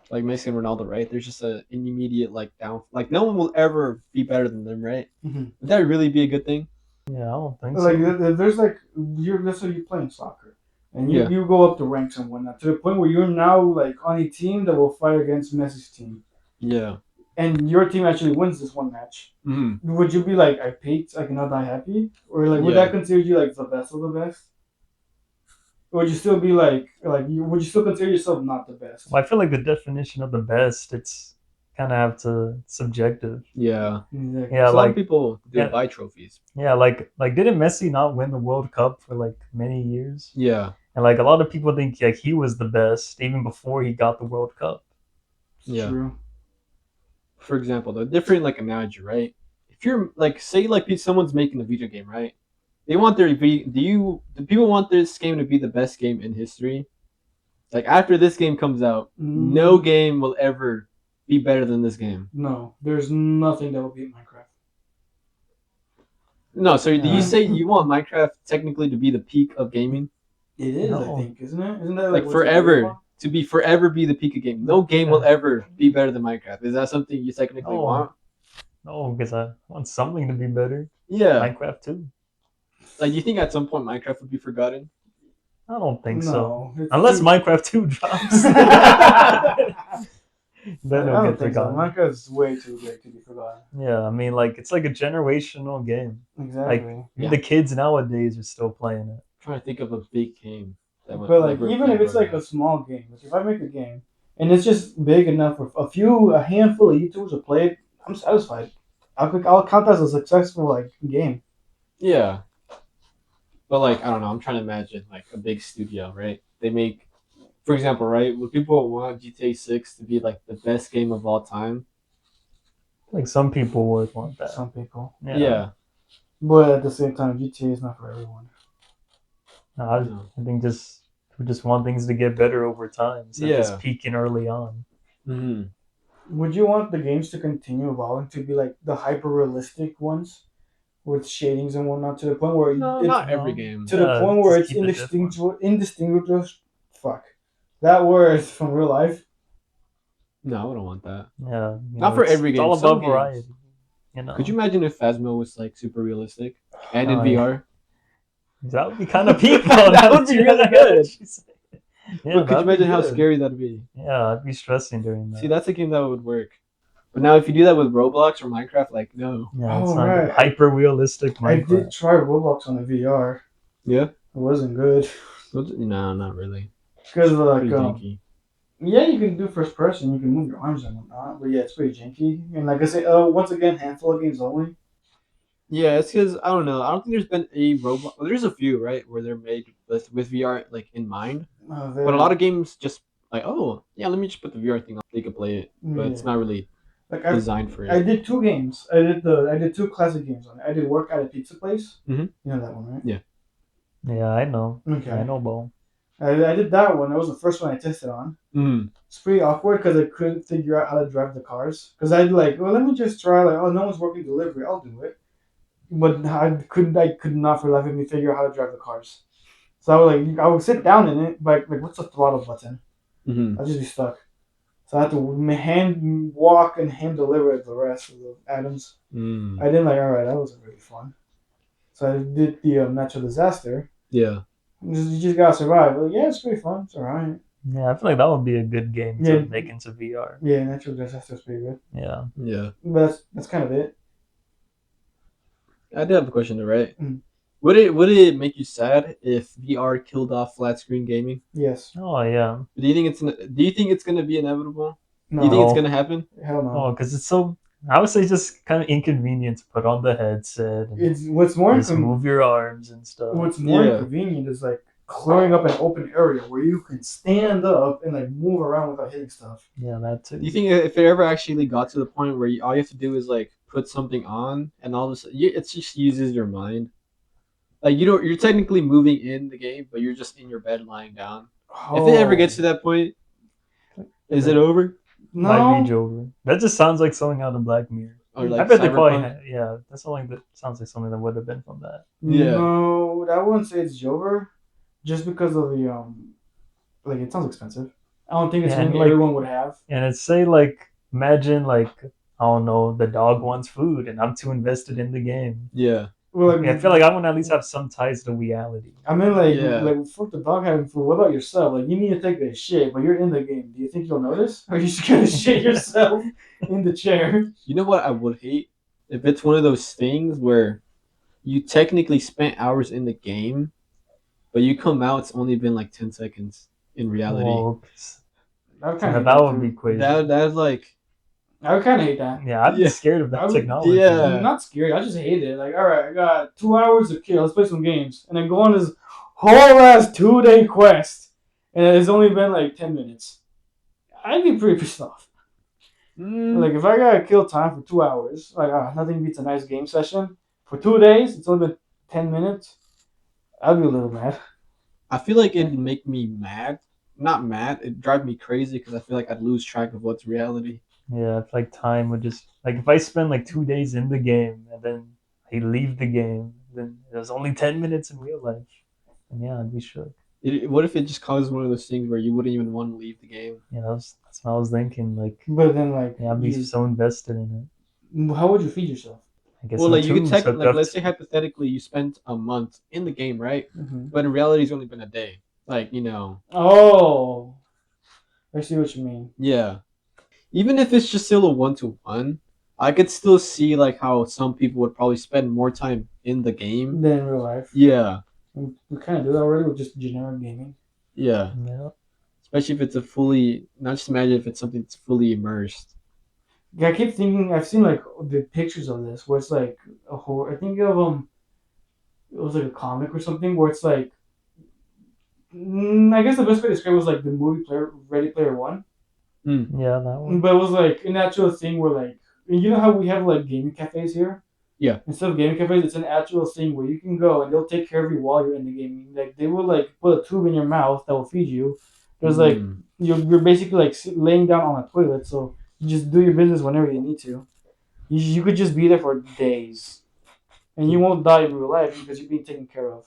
like Messi and Ronaldo, right? There's just an immediate like down, like no one will ever be better than them, right? Mhm. Would that really be a good thing? Yeah, I don't think Like so. there's like you're let's say you're playing soccer, and Yeah, you go up the ranks and whatnot to the point where you're now like on a team that will fight against Messi's team, yeah. and your team actually wins this one match. Hmm. Would you be like, I peaked, I cannot die happy, or like would that Yeah. consider you like the best of the best? Or would you still be would you still consider yourself not the best? Well, I feel like the definition of the best, it's kind of have to it's subjective. Yeah. Yeah, Exactly. Some like people do yeah, buy trophies. yeah, like didn't Messi not win the World Cup for like many years? Yeah. And like a lot of people think like he was the best even before he got the World Cup. It's Yeah. true. For example, the different like analogy, right? If you're like say like someone's making a video game, right? They want their do people want this game to be the best game in history? Like after this game comes out, no Mm, game will ever be better than this game. no, there's nothing that will beat Minecraft. No, so do you Yeah, say you want Minecraft technically to be the peak of gaming? It is, I no, think, isn't it? Isn't that like Like what's agreed forever upon? to be forever be the peak of gaming. No game will yeah, ever be better than Minecraft. Is that something you technically no, want? no, because I want something to be better. Yeah. Minecraft too. Like, do you think at some point Minecraft would be forgotten? I don't think so. No, it's Unless too. Minecraft 2 drops. I Then it'll don't get think so. forgotten. Minecraft's way too big to be forgotten. Yeah, I mean, like it's like a generational game. Like Exactly. even Yeah. the kids nowadays are still playing it. I'm trying to think of a big game that would But like, never even be if it's like a forgotten. small game, like if I make a game and it's just big enough for a handful of YouTubers to play it, I'm satisfied. I'll count that as a successful like game. Yeah. But like I don't know, I'm trying to imagine like a big studio, right? They make for example, right, would people want GTA 6 to be like the best game of all time? Like some people would want that. Some people, Yeah, Yeah. but at the same time, GTA is not for everyone. no, No. I think just we just want things to get better over time instead of just Yeah. peaking early on. Hmm. Would you want the games to continue evolving to be like the hyper realistic ones with shadings and whatnot to the point where No, it's not every No, game. to the yeah, point where just it's keep it different. indistinguishable. Fuck that word from real life. No, I wouldn't want that. Yeah, Not for every it's game. all Some about games. variety. You Could you know, imagine if Phasmo was like super realistic and in oh, yeah. VR? That would be kind of peak though. That would be really good. Yeah, But could you that'd be imagine how good. scary that'd be? Yeah, I'd be stressing during See, that. that's a game that would work. But now, if you do that with Roblox or Minecraft, like no. Yeah, it's Oh not good. right, Hyper realistic I did Minecraft. try Roblox on the VR. Yeah. It wasn't good No, not really. because like Pretty janky. yeah, you can do first person, you can move your arms and whatnot, but yeah, it's pretty janky. And like I say, once again, handful of games only. Yeah, it's because I don't know. I don't think there's been a Roblox. Well, there's a few, right, where they're made with VR like in mind. But a lot of games just like, oh yeah, let me just put the VR thing on. They can play it, but it's yeah, not really like designed for I it. did two games. I did two classic games on it. I did work at a pizza place. Mhm. You know that one, right? Yeah. Yeah, I know. I Okay. know, Bo. I did that one. That was the first one I tested on. Mm. It's pretty awkward because I couldn't figure out how to drive the cars. Because I'd like, well, let me just try. Like, oh, no one's working delivery. I'll do it. But I could not for the life of me figure out how to drive the cars. So I would sit down in it, but like, what's the throttle button? Hmm. I'd just be stuck. So I had to hand walk and hand deliver the rest of the items. Mm. I did like, all right, that wasn't really fun. So I did the natural disaster. Yeah. You just gotta survive. Like, yeah, it's pretty fun. It's alright. Yeah, I feel like that would be a good game Yeah, to make into VR. yeah, natural disaster's pretty good. Yeah. Yeah. But that's kind of it. I do have a question though, right? Mm. Would it make you sad if VR killed off flat screen gaming? Yes. Oh yeah. Do you think it's gonna be inevitable? Do you think it's No. gonna No. happen? Hell no. Oh, because it's so. I would say just kind of inconvenient to put on the headset and It's what's more just move your arms and stuff. what's more Yeah. inconvenient is like clearing up an open area where you can stand up and like move around without hitting stuff. Yeah, that Do you too. think if it ever actually got to the point where all you have to do is like put something on and all this, it just uses your mind. Like you're technically moving in the game, but you're just in your bed lying down. If it ever gets to Oh that point, is it That over? might be no, Joker. That just sounds like something out of Black Mirror. Or I like bet they probably Cyberpunk? had. Yeah, that's something that sounds like something that would have been from that. Yeah. no, I wouldn't say it's Jover, just because of the like it sounds expensive. I don't think it's Yeah, and something like, everyone would have. and it's say like, imagine like, I don't know, the dog wants food, and I'm too invested in the game. Yeah. Well, I feel like I want to at least have some ties to reality. I mean, Yeah. like fuck the dog having food. What about yourself? Like, you need to take a shit, but you're in the game. Do you think you'll notice, or are you just gonna shit yourself in the chair? You know what I would hate? If it's one of those things where you technically spent hours in the game, but you come out, it's only been like 10 seconds in reality. Well, I would kind of yeah, hate that that would be too. crazy. That's like, I would kind of hate that. Yeah, I'd be yeah, scared of I that would, technology. yeah. not scary. I just hate it. Like, all right, I got 2 hours to kill. Let's play some games, and then go on this whole ass 2 day quest, and it's only been like 10 minutes. I'd be pretty pissed off. Mm, Like, if I gotta kill time for 2 hours, like nothing beats a nice game session. For 2 days, it's only been 10 minutes. I'd be a little mad. I feel like it'd make me mad. Not mad, it'd drive me crazy because I feel like I'd lose track of what's reality. Yeah, it's like time would just like if I spend like 2 days in the game and then I leave the game, then there's only 10 minutes in real life. And yeah, I'd be shook. What if it just causes one of those things where you wouldn't even want to leave the game? Yeah, that's what I was thinking. Like, But then, like, yeah, I'd be so invested in how would you feed yourself? it. I guess Well, the like you could tube's hooked up let's say to. hypothetically you spent a month in the game, right? Mm-hmm. But in reality, it's only been a day. Like Oh, I see what you mean. yeah. Even if it's just still a 1-to-1, I could still see like how some people would probably spend more time in the game. Than in real life. Yeah, We kind of do that already with just generic gaming. yeah. Yeah. Especially if it's a fully, not just imagine if it's something that's fully immersed. Yeah, I keep thinking I've seen like the pictures of this where it's like a horror. I think of it was like a comic or something where it's like I guess the best way to describe it was like the movie player Ready Player One, Yeah, that one. but it was like an actual thing where like you know how we have like gaming cafes here. Yeah. Instead of gaming cafes, it's an actual thing where you can go and they'll take care of you while you're in the game. Like they will like put a tube in your mouth that will feed you. There's like Mm. you're basically like laying down on a toilet, so you just do your business whenever you need to. You could just be there for days, and you won't die in real life because you're being taken care of.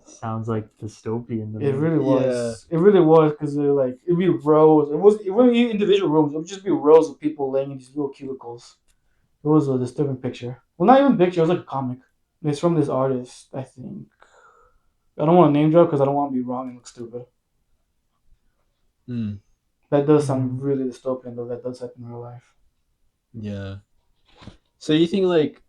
Sounds like dystopian to It me. really Yeah. was. It really was because they're like it'd be rows. It wouldn't be individual rooms. It would just be rows of people laying in these little cubicles. It was a disturbing picture. Well, not even picture. It was like a comic. It's from this artist, I think. I don't want to name drop because I don't want to be wrong and look stupid. Mm. That does sound really dystopian, though. That does happen in real life. Yeah. So you think like,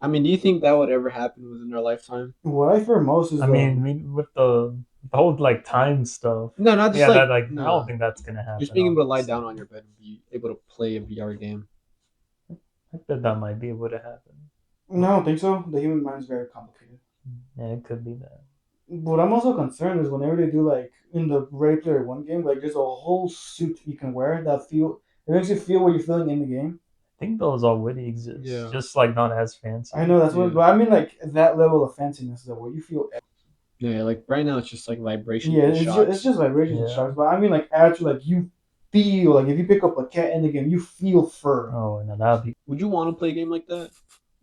I mean, do you think that would ever happen within our lifetime? What I fear most is I mean, with the whole like time stuff. No, not just Yeah, that like like I don't no, think that's gonna happen. just being able to lie Obviously. down on your bed and be able to play a VR game. I bet that might be able to happen. no, I don't think so. The human mind is very complicated. Yeah, it could be that. What I'm also concerned is whenever they do like in the Ready Player One game, like there's a whole suit you can wear that it makes you feel what you're feeling in the game. I think those already exist. Yeah. Just like not as fancy. I know that's what, Yeah. but I mean like that level of fanciness though, where you feel. Yeah, like right now it's just like vibrations Yeah, and shocks. it's just vibrations and Yeah. shocks, but I mean like actually like you feel like if you pick up a cat in the game, you feel fur. Oh no, that'd be Would you want to play a game like that?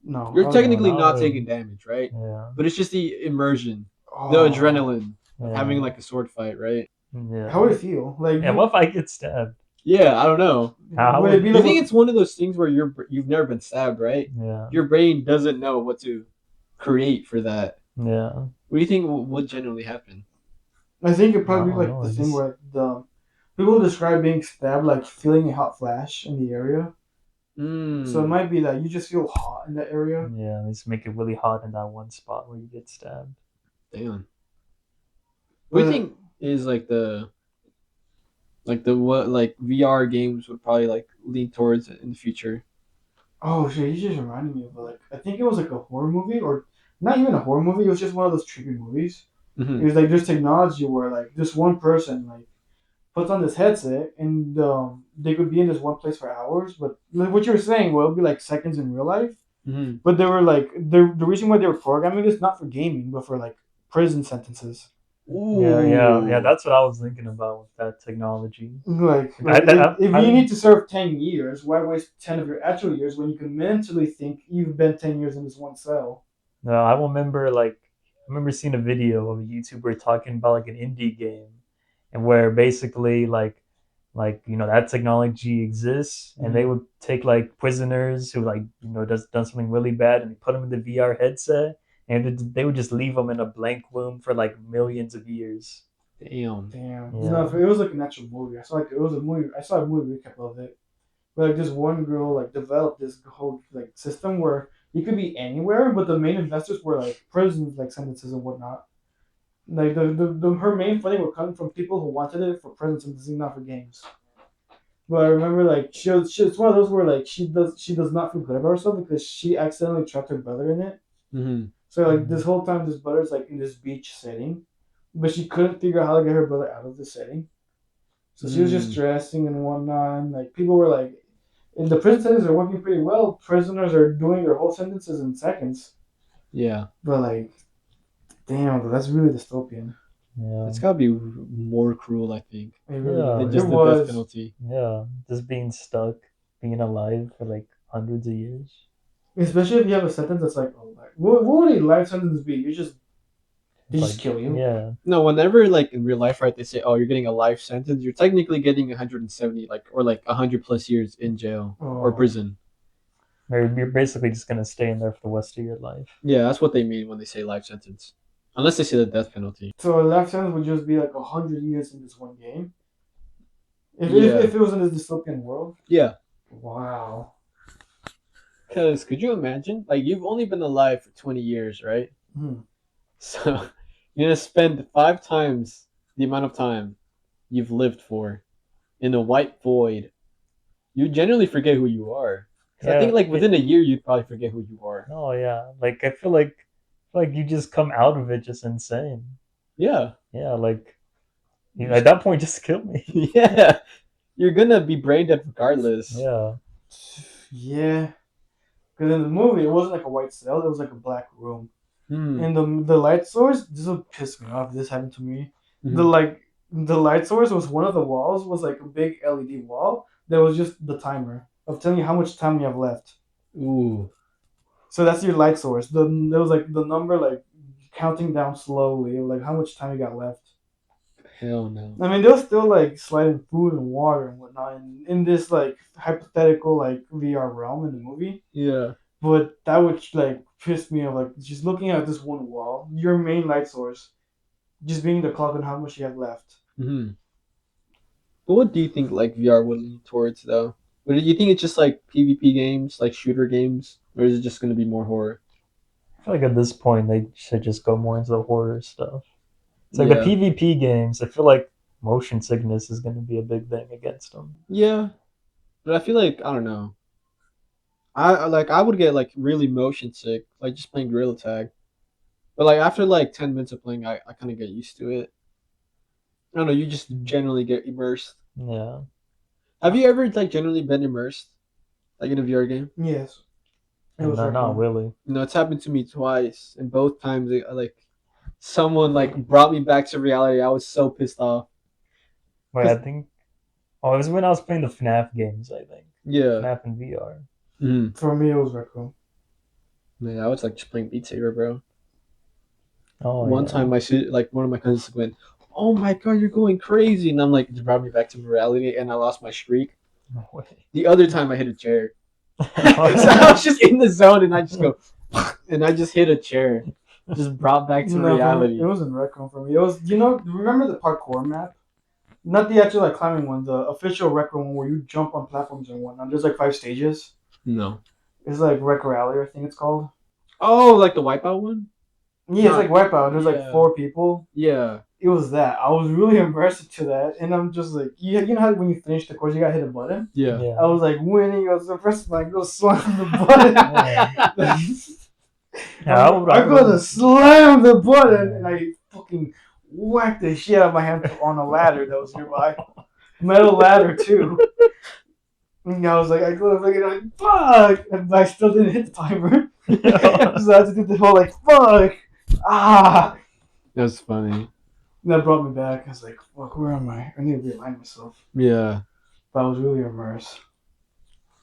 No, You're technically no, not no. taking damage, right? yeah. But it's just the immersion, oh, the adrenaline, Yeah. having like a sword fight, right? Yeah. How would it feel? Like Yeah, what if I get stabbed? Yeah, I don't know. How would would it be You like? think it's one of those things where you've never been stabbed, right? Yeah. Your brain doesn't know what to create for that. Yeah. What do you think would generally happen? I think it'd probably be I don't like know, the I thing just- where the people describe being stabbed like feeling a hot flash in the area. So it Mm, might be that you just feel hot in that area. Yeah, they just make it really hot in that one spot where you get stabbed. damn. What do you But think is like the what like VR games would probably like lean towards in the future? oh shit, you just reminded me of like I think it was like a horror movie or not even a horror movie. It was just one of those trippy movies. It Hmm. was like this technology where like this one person like puts on this headset and they could be in this one place for hours. But like what you were saying, well, it'll be like seconds in real life. Hmm. But they were like the reason why they were programming this not for gaming but for like prison sentences. Yeah. Ooh. That's what I was thinking about with that technology. Like I, if I you need didn't. to serve 10 years, why waste 10 of your actual years when you can mentally think you've been 10 years in this one cell? No, I remember I remember seeing a video of a YouTuber talking about like an indie game, and where basically that technology exists, and they Mm-hmm. would take like prisoners who does done something really bad, and they put them in the VR headset, and they would just leave them in a blank room for like millions of years. Damn. Damn. No, Yeah, it was like an actual movie. I saw like it was a movie. I saw a movie recap of it. Where like this one girl like developed this whole like system where you could be anywhere, but the main investors were like prisons, like sentences and whatnot. Like her main funding would come from people who wanted it for prison sentencing, not for games. But I remember like it's one of those where like she does not feel good about herself because she accidentally trapped her brother in it. Hmm. So like this mm, whole time this brother's like in this beach setting, but she couldn't figure out how to get her brother out of the setting. So she was just Mm. stressing and whatnot. And like people were like, and the prison sentences are working pretty well. Prisoners are doing their whole sentences in seconds. Yeah. But like, damn, that's really dystopian. yeah, That's gotta be more cruel, I think, It really yeah, than was. It just the death was, penalty. yeah. Just being stuck, being alive for like hundreds of years. especially if you have a sentence that's like, oh, like, what would a life sentence be? They Like, just kill you. yeah, No, whenever like in real life, right, they say, "Oh, you're getting a life sentence." You're technically getting 170, like or like 100 plus years in jail or Oh, prison. or you're basically just gonna stay in there for the rest of your life. Yeah, that's what they mean when they say life sentence, unless they say the death penalty. so a life sentence would just be like 100 years in this one game. If Yeah, it was in this dystopian world. yeah. Wow. Because could you imagine? Like you've only been alive for 20 years, right? Hmm. So you're gonna spend 5 times the amount of time you've lived for in a white void. You generally forget who you are. Because I think Yeah, like within a year you'd probably forget who you are. oh yeah. Like I feel like you just come out of it just insane. Yeah. Yeah, like You at just that point, just kill me. yeah. You're gonna be brain dead regardless. Yeah, Yeah. Because in the movie, it wasn't like a white cell; it was like a black room. Hmm. And the light source, this would piss me off. If this happened to me. The Mm-hmm. like the light source was one of the walls was like a big LED wall that was just the timer of telling you how much time you have left. Ooh. So that's your light source. There was like the number like counting down slowly, like how much time you got left. Hell no. I mean, they was still like sliding food and water and whatnot in this like hypothetical like VR realm in the movie. Yeah. But that would like piss me off. Like just looking at this one wall, your main light source, just being the clock on how much you have left. Mm-hmm. But what do you think like VR would lean towards though? But do you think it's just like PvP games, like shooter games, or is it just gonna be more horror? I feel like at this point they should just go more into the horror stuff. It's like the Yeah. PvP games. I feel like motion sickness is gonna be a big thing against them. Yeah. But I feel like I don't know. I would get like really motion sick, like just playing Gorilla Tag. But like after like 10 minutes of playing, I kind of get used to it. I don't know. You just generally get immersed. Yeah, Have you ever like generally been immersed like in a VR game? Yes, it and was not Raccoon. really. You know, it's happened to me twice, and both times like someone like brought me back to reality. I was so pissed off. Wait, I Cause think. Oh, it was when I was playing the FNAF games. I think yeah, FNAF in VR. mm. For me, it was Raccoon. Man, I was like just playing Beat Saber, bro. Oh One yeah. time, like one of my cousins went, "Oh my god, you're going crazy!" And I'm like, it brought me back to reality, and I lost my streak. No way. The other time, I hit a chair. So I was just in the zone, and I just go, and I just hit a chair, just brought back to No, for me, it reality. wasn't Raccoon for me. It was remember the parkour map? Not the actual like climbing one, the official Rec Room one where you jump on platforms and whatnot. There's like 5 stages. No. It's like Rec Rally, I think it's called. Oh, like the Wipeout one? Yeah, it's like Wipeout. There's like Yeah. 4 people. Yeah. It was that. I was really impressed to that, and I'm just like, you know how when you finish the course, you gotta hit a button. Yeah. Yeah. I was like winning. I was impressed. Like go slam the button. Yeah, I I would gotta always, slam the button, yeah. and I fucking whacked the shit out of my hand on a ladder that was nearby. Metal ladder too. And I was like, I go like, fuck, and I still didn't hit the timer. So I had to do the whole like, fuck, ah. That's funny. And that brought me back. I was like, fuck, where am I? I need to realign myself. Yeah. But I was really immersed.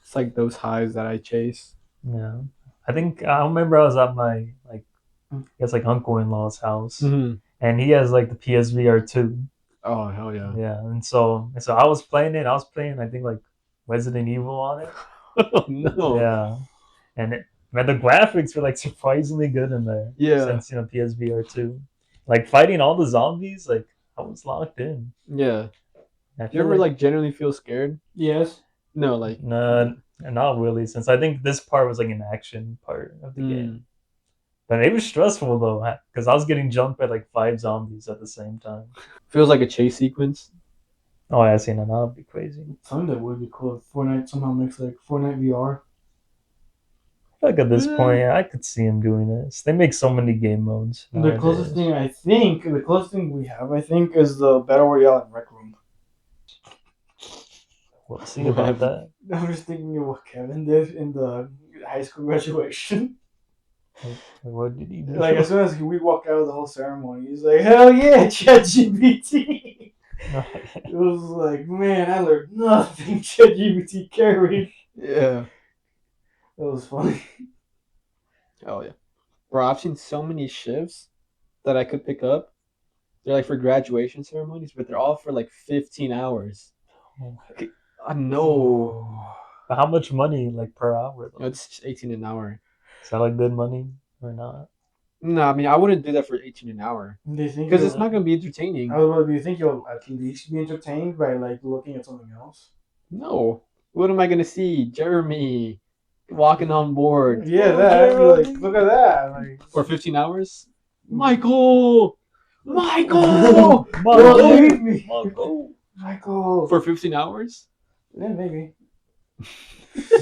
It's like those highs that I chase. Yeah. I think I remember I was at my like I guess like uncle in law's house, Mm-hmm. and he has like the PSVR 2. Oh hell yeah. Yeah, and so I was playing it. I was playing I think like Resident Evil on it. Oh no. Yeah, and man, the graphics were like surprisingly good in there. Yeah. Since PSVR 2, like fighting all the zombies, like I was locked in. Yeah. I Do you feel ever like genuinely feel scared? Yes. No, like nah, not really. Since I think this part was like an action part of the game. But it was stressful though, because I was getting jumped by like 5 zombies at the same time. feels like a chase sequence. Oh, yeah, I seen that. That would be crazy. Something that would be cool if Fortnite somehow makes like Fortnite VR. I feel like at this Yeah. point, I could see him doing this. They make so many game modes. The closest Nowadays. thing the closest thing we have, I think, is the Battle Royale in Rec Room. We'll see about that. I'm just thinking of what Kevin did in the high school graduation. Like, what did he do? Like as soon as we walk out of the whole ceremony, he's like, "Hell yeah, ChatGPT!" It was like, man, I learned nothing. ChatGPT carried. Yeah. That was funny. Oh yeah. Bro, I've seen so many shifts that I could pick up. They're like for graduation ceremonies, but they're all for like 15 hours. I know. But how much money like per hour though? It's 18 an hour. Is that like good money or not? No, I mean I wouldn't do that for 18 an hour Do you think because it's you'll- not gonna be entertaining. do you think you'll at least be entertained by like looking at something else? No. What am I gonna see? Jeremy walking on board Yeah, Oh, that. You're like, Jeremy. look at that. Like, for 15 hours? Michael! Michael! don't Michael, leave me, Michael. Michael. For 15 hours? Yeah, maybe.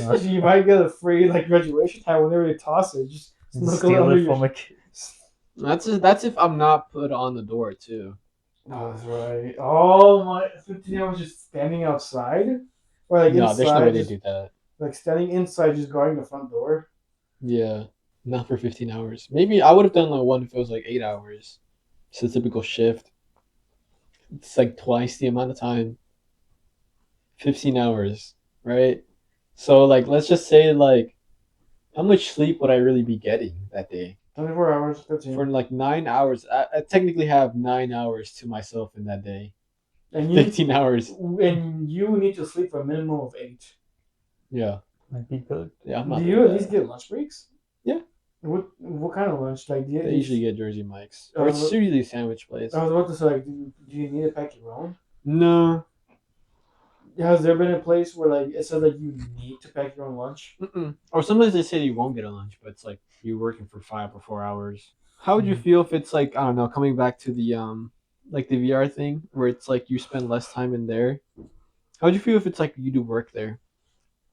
No, You might get a free like graduation time whenever they toss it. Just look steal under it your. from a kid. That's if I'm not put on the door too. Oh, that's right. Oh my! 15 hours just standing outside, or like No, inside, there's no way they just, do that. like standing inside, just guarding the front door. Yeah, not for 15 hours. Maybe I would have done like one if it was like 8 hours. It's a typical shift. It's like twice the amount of time. 15 hours, right? So like let's just say like how much sleep would I really be getting that day? 24 hours, 15. For like 9 hours, I technically have 9 hours to myself in that day. And you 15 hours. and you need to sleep for a minimum of 8. Yeah. Might be good. Yeah, I'm not Do doing you at that. least get lunch breaks? Yeah. What kind of lunch? Like, do you, They usually get Jersey Mike's. Or it's usually a sandwich place. I was about to say, like, do you need to pack your own? No. Has there been a place where like it says that you need to pack your own lunch? Mm-mm. Or sometimes they say you won't get a lunch, but it's like you're working for 5 or 4 hours. How would you feel if it's like, I don't know, coming back to the like the VR thing where it's like you spend less time in there? How would you feel if it's like you do work there?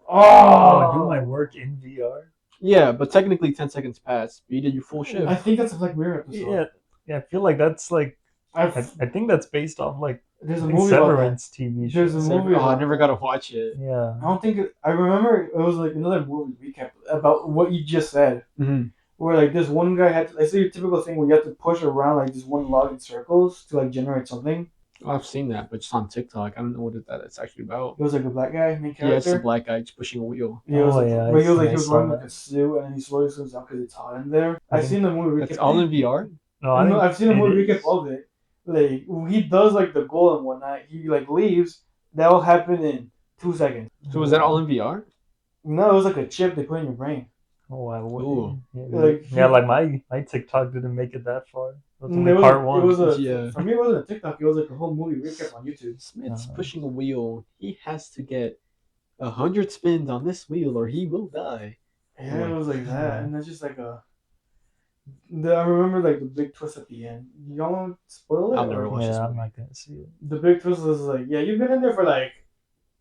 Oh, do my work in VR. Yeah, but technically 10 seconds pass. But you did your full shift. I think that's a Black Mirror episode. Yeah. I feel like that's like. I I've, think that's based off like there's a I think movie about that. Severance TV show. There's a movie Oh, I about never that. got to watch it. Yeah. I don't think I remember it was like another movie recap about what you just said. Mm-hmm. Where like this one guy had to, it's your typical thing where you have to push around like this one log in circles to like generate something. Oh, I've seen that, but just on TikTok. I don't know what it's actually about. It was like a black guy main Yeah, it's character. a black guy just pushing a wheel. Yeah, it was Oh, like, yeah, but he was I like he was saw wearing that. like a suit and then he slowly swims out because it's hot in there. I I've think seen the movie recap. That's all in VR? No, I think I've seen a movie it recap is. of it. Like when he does like the goal and whatnot, he like leaves. That will happen in 2 seconds. So was that all in VR? No, it was like a chip they put in your brain. Oh, I would. Ooh. Like my TikTok didn't make it that far. It was only It was, part one. It was a, Yeah. For me, it wasn't a TikTok. It was like a whole movie recap on YouTube. Smith's Uh-huh. pushing a wheel. He has to get 100 spins on this wheel or he will die. Yeah, it Like, was like that, yeah. and that's just like a. I remember like the big twist at the end. Y'all want to spoil it? I'll never Or? watch this Yeah, I'm movie. not gonna see it. The big twist was like, yeah, you've been in there for like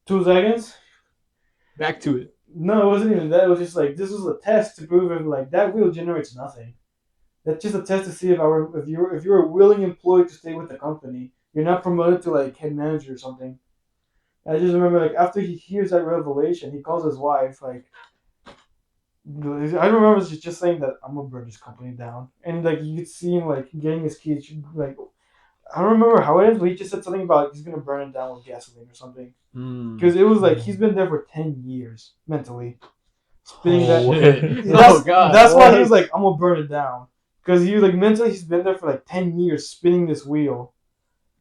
2 seconds. Back to it. No, it wasn't even that. It was just like this was a test to prove if like that wheel generates nothing. That's just a test to see if you're a willing employee to stay with the company. You're not promoted to like head manager or something. I just remember like after he hears that revelation, he calls his wife like I remember just saying that I'm gonna burn this company down, and like you could see him like getting his keys like I don't remember how it is, but he just said something about he's gonna burn it down with gasoline or something. Mm. Because it was like he's been there for 10 years mentally, spinning that. Oh, Shit. That's Oh god. that's why he what? was like, I'm gonna burn it down. Because he was like mentally he's been there for like 10 years spinning this wheel.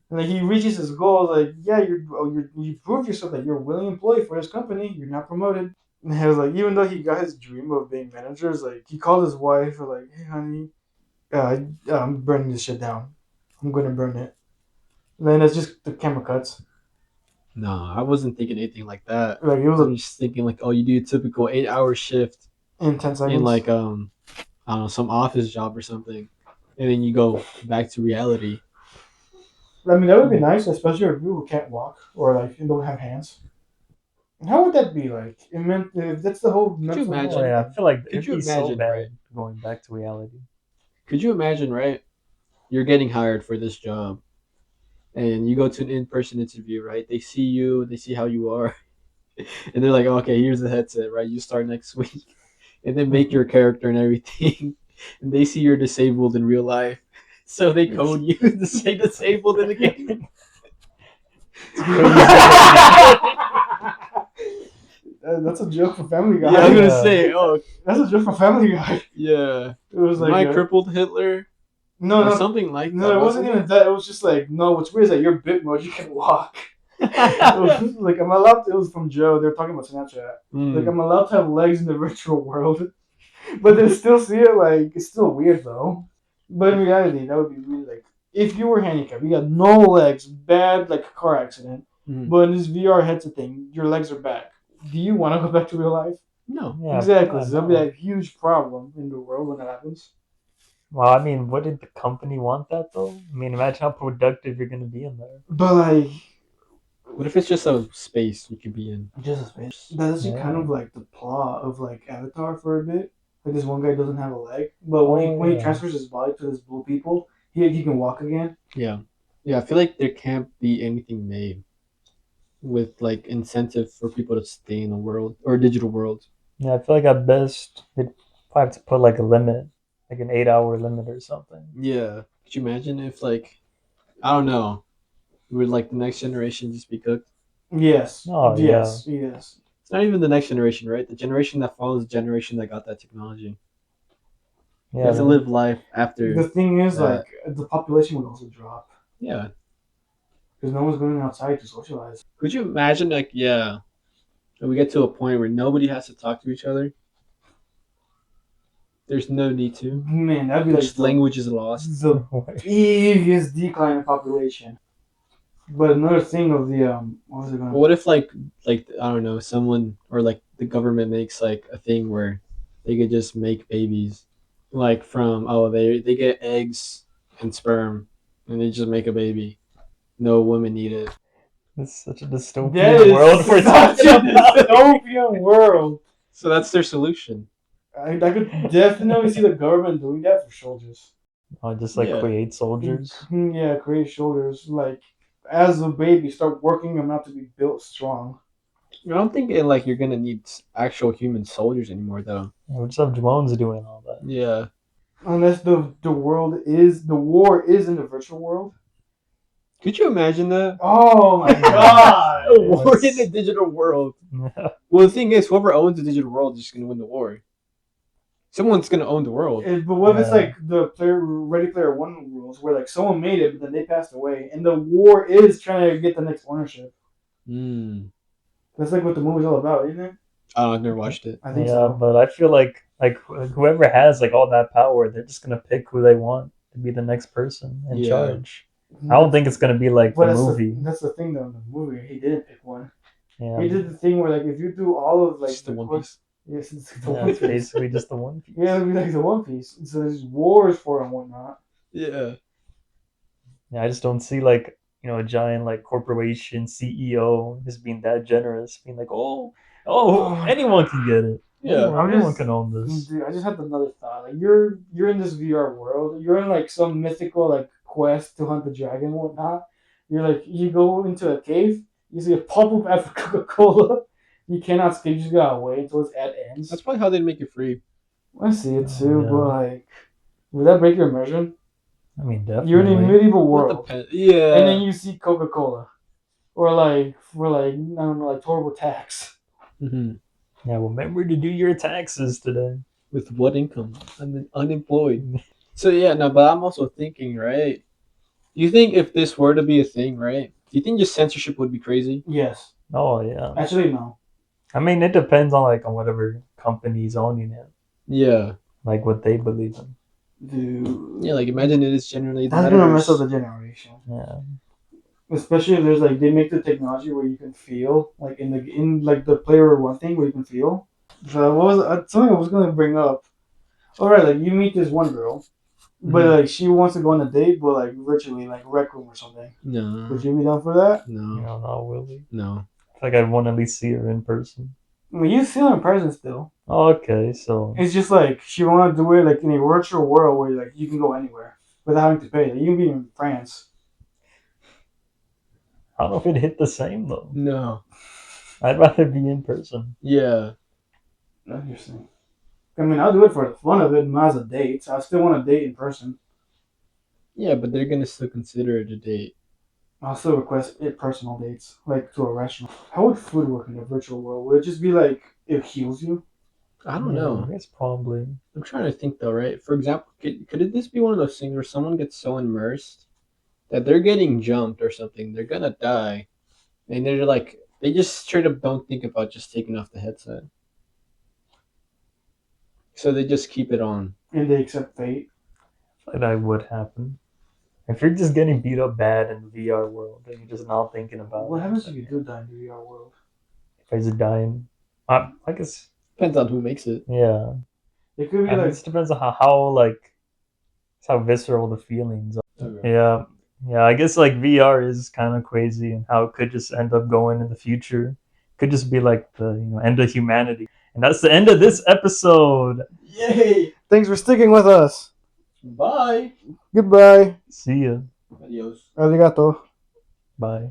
And like he reaches his goal, like, yeah, you prove yourself that you're a willing employee for this company, you're not promoted. And he was like, even though he got his dream of being manager, it's like he called his wife, like, hey honey, I'm burning this shit down. I'm gonna burn it. And then it's just the camera cuts. No, I wasn't thinking anything like that. Like it was I'm just thinking like, oh, you do a typical 8-hour shift in 10 seconds. in like I don't know, some office job or something, and then you go back to reality. I mean, that would be nice, especially for people who can't walk or like don't have hands. How would that be like? It meant that's the whole Could you mental. Oh imagine? yeah, I feel like Could it'd you be so imagine, right? bad going back to reality. Could you imagine, right? You're getting hired for this job, and you go to an in-person interview, right? They see you, they see how you are, and they're like, okay, here's the headset, right? You start next week, and then make your character and everything, and they see you're disabled in real life, so they code you to say disabled in the game. That's a joke for Family Guy. Yeah, I'm gonna Yeah. say, oh That's a joke for Family Guy. yeah, It was am like I crippled Hitler no, or no, something like no. that? It wasn't even that. It was just like no. What's weird is that you're bit mode. You can walk. It was like I'm allowed. It was from Joe. They were talking about Snapchat. Like Mm. I'm allowed to have legs in the virtual world, but they still see it like it's still weird though. But in reality, that would be really like if you were handicapped, you got no legs, bad like car accident, Mm. but in this VR headset thing, your legs are back. Do you want to go back to real life? No. Yeah, Exactly. I So that'll be know. a huge problem in the world when that happens. Well, I mean, wouldn't the company want that though? I mean, imagine how productive you're gonna be in there. But like, What if it's just a space you could be in? just a space. That's actually kind Yeah. of like the plot of like Avatar for a bit. Like this one guy doesn't have a leg, but when he Yeah. transfers his body to this blue people, he can walk again. Yeah. Yeah, I feel like there can't be anything made with like incentive for people to stay in the world or digital world. Yeah, I feel like at best they'd probably have to put like a limit, like an 8 hour limit or something. Yeah. Could you imagine if like I don't know, would like the next generation just be cooked? Yes. Oh, yes. Yes. It's not even the next generation, right? The generation that follows the generation that got that technology. You Yeah, have to live life after. The thing is, that. like, the population would also drop Yeah. because no one's going outside to socialize. Could you imagine like yeah, we get to a point where nobody has to talk to each other? There's no need to. Man, that'd be like Just language is lost. the biggest decline in population. But another thing of the what was it going? But what if like I don't know, someone or like the government makes like a thing where they could just make babies, like from they get eggs and sperm, and they just make a baby. No women need it. It's such a That dystopian is world we're such talking a about. dystopian world. So that's their solution. I could definitely see the government doing that for soldiers. Oh, just like Yeah. create soldiers. Yeah, create shoulders. Like as a baby, start working them out to be built strong. I don't think like you're gonna need actual human soldiers anymore though. Yeah, we just have drones doing all that. Yeah. Unless the war is in the virtual world. Could you imagine that? Oh my god! A war in the digital world. Well, the thing is, whoever owns the digital world is just gonna win the war. Someone's gonna own the world. But what if it's Yeah. like the Ready Player One rules, where like someone made it, but then they passed away, and the war is trying to get the next ownership. That's like what the movie's all about, isn't it? I've never watched it. I think Yeah, so. but I feel like whoever has like all that power, they're just gonna pick who they want to be the next person in Yeah. charge. I don't think it's gonna be like But the movie. that's the thing though. In the movie, he didn't pick one. Yeah, He did the thing where like if you do all of like Just the the One quest, Piece. yes, it's the yeah, One it's Piece. basically just the One Piece. Yeah, it'll be like the One Piece. And so there's wars for it and whatnot. Yeah. Yeah, I just don't see like a giant like corporation CEO just being that generous, being like, oh, Oh, anyone can get it. Yeah. Anyone can own this. dude, I just had another thought. Like you're in this VR world. You're in like some mythical like quest to hunt the dragon and whatnot. You're like you go into a cave. You see a pop up ad for Coca Cola. You cannot skip. You just gotta wait until its ad ends. That's probably how they make it free. I see it Oh, too, yeah. but like, would that break your immersion? I mean, You're in a definitely. medieval What world, depends? Yeah. and then you see Coca Cola, or like for like I don't know, like horrible tax. hmm Yeah, well, remember to do your taxes today. With what income? I'm unemployed. So yeah, no, but I'm also thinking, right? Do you think if this were to be a thing, right? Do you think just censorship would be crazy? Yes, Oh yeah. actually no. I mean, it depends on whatever company's owning it, Yeah. like what they believe in. Dude, Yeah, like imagine it is generally the that's gonna mess up metaverse. the generation. Yeah. Especially if there's like they make the technology where you can feel like in like the player one thing where you can feel. So what was something I was gonna bring up? All right, like you meet this one girl, but Mhm. like she wants to go on a date, but like virtually like rec room or something. No. Would you be down for that? No. Not really. No. I feel like I'd want to at least see her in person. I mean, you feel in person still. Oh, okay, so It's just like she want to do it like in a virtual world where like you can go anywhere without having to pay. Like, you can be in France. I don't know if it hit the same though. No. I'd rather be in person. Yeah. Interesting. I mean, I'll do it for the fun of it, not as a date. I still want to date in person. Yeah, but they're gonna still consider it a date. I'll still request it personal dates, like to a restaurant. How would food work in a virtual world? Would it just be like it heals you? I don't Yeah, know. I guess probably. I'm trying to think though, right? For example, could this be one of those things where someone gets so immersed that they're getting jumped or something, they're gonna die, and they're like, they just straight up don't think about just taking off the headset, so they just keep it on. And they accept fate. That would happen. If you're just getting beat up bad in the VR world and you're just not thinking about What it, happens if you do die in the VR world? if I just dying, I guess Depends on who makes it. yeah. It could be I mean, like it just depends on how visceral the feelings are. Okay. Yeah, yeah. I guess like VR is kind of crazy and how it could just end up going in the future. Could just be like the end of humanity. And that's the end of this episode. Yay! thanks for sticking with us. Bye. Goodbye. See ya. Adios. Arigato. Bye.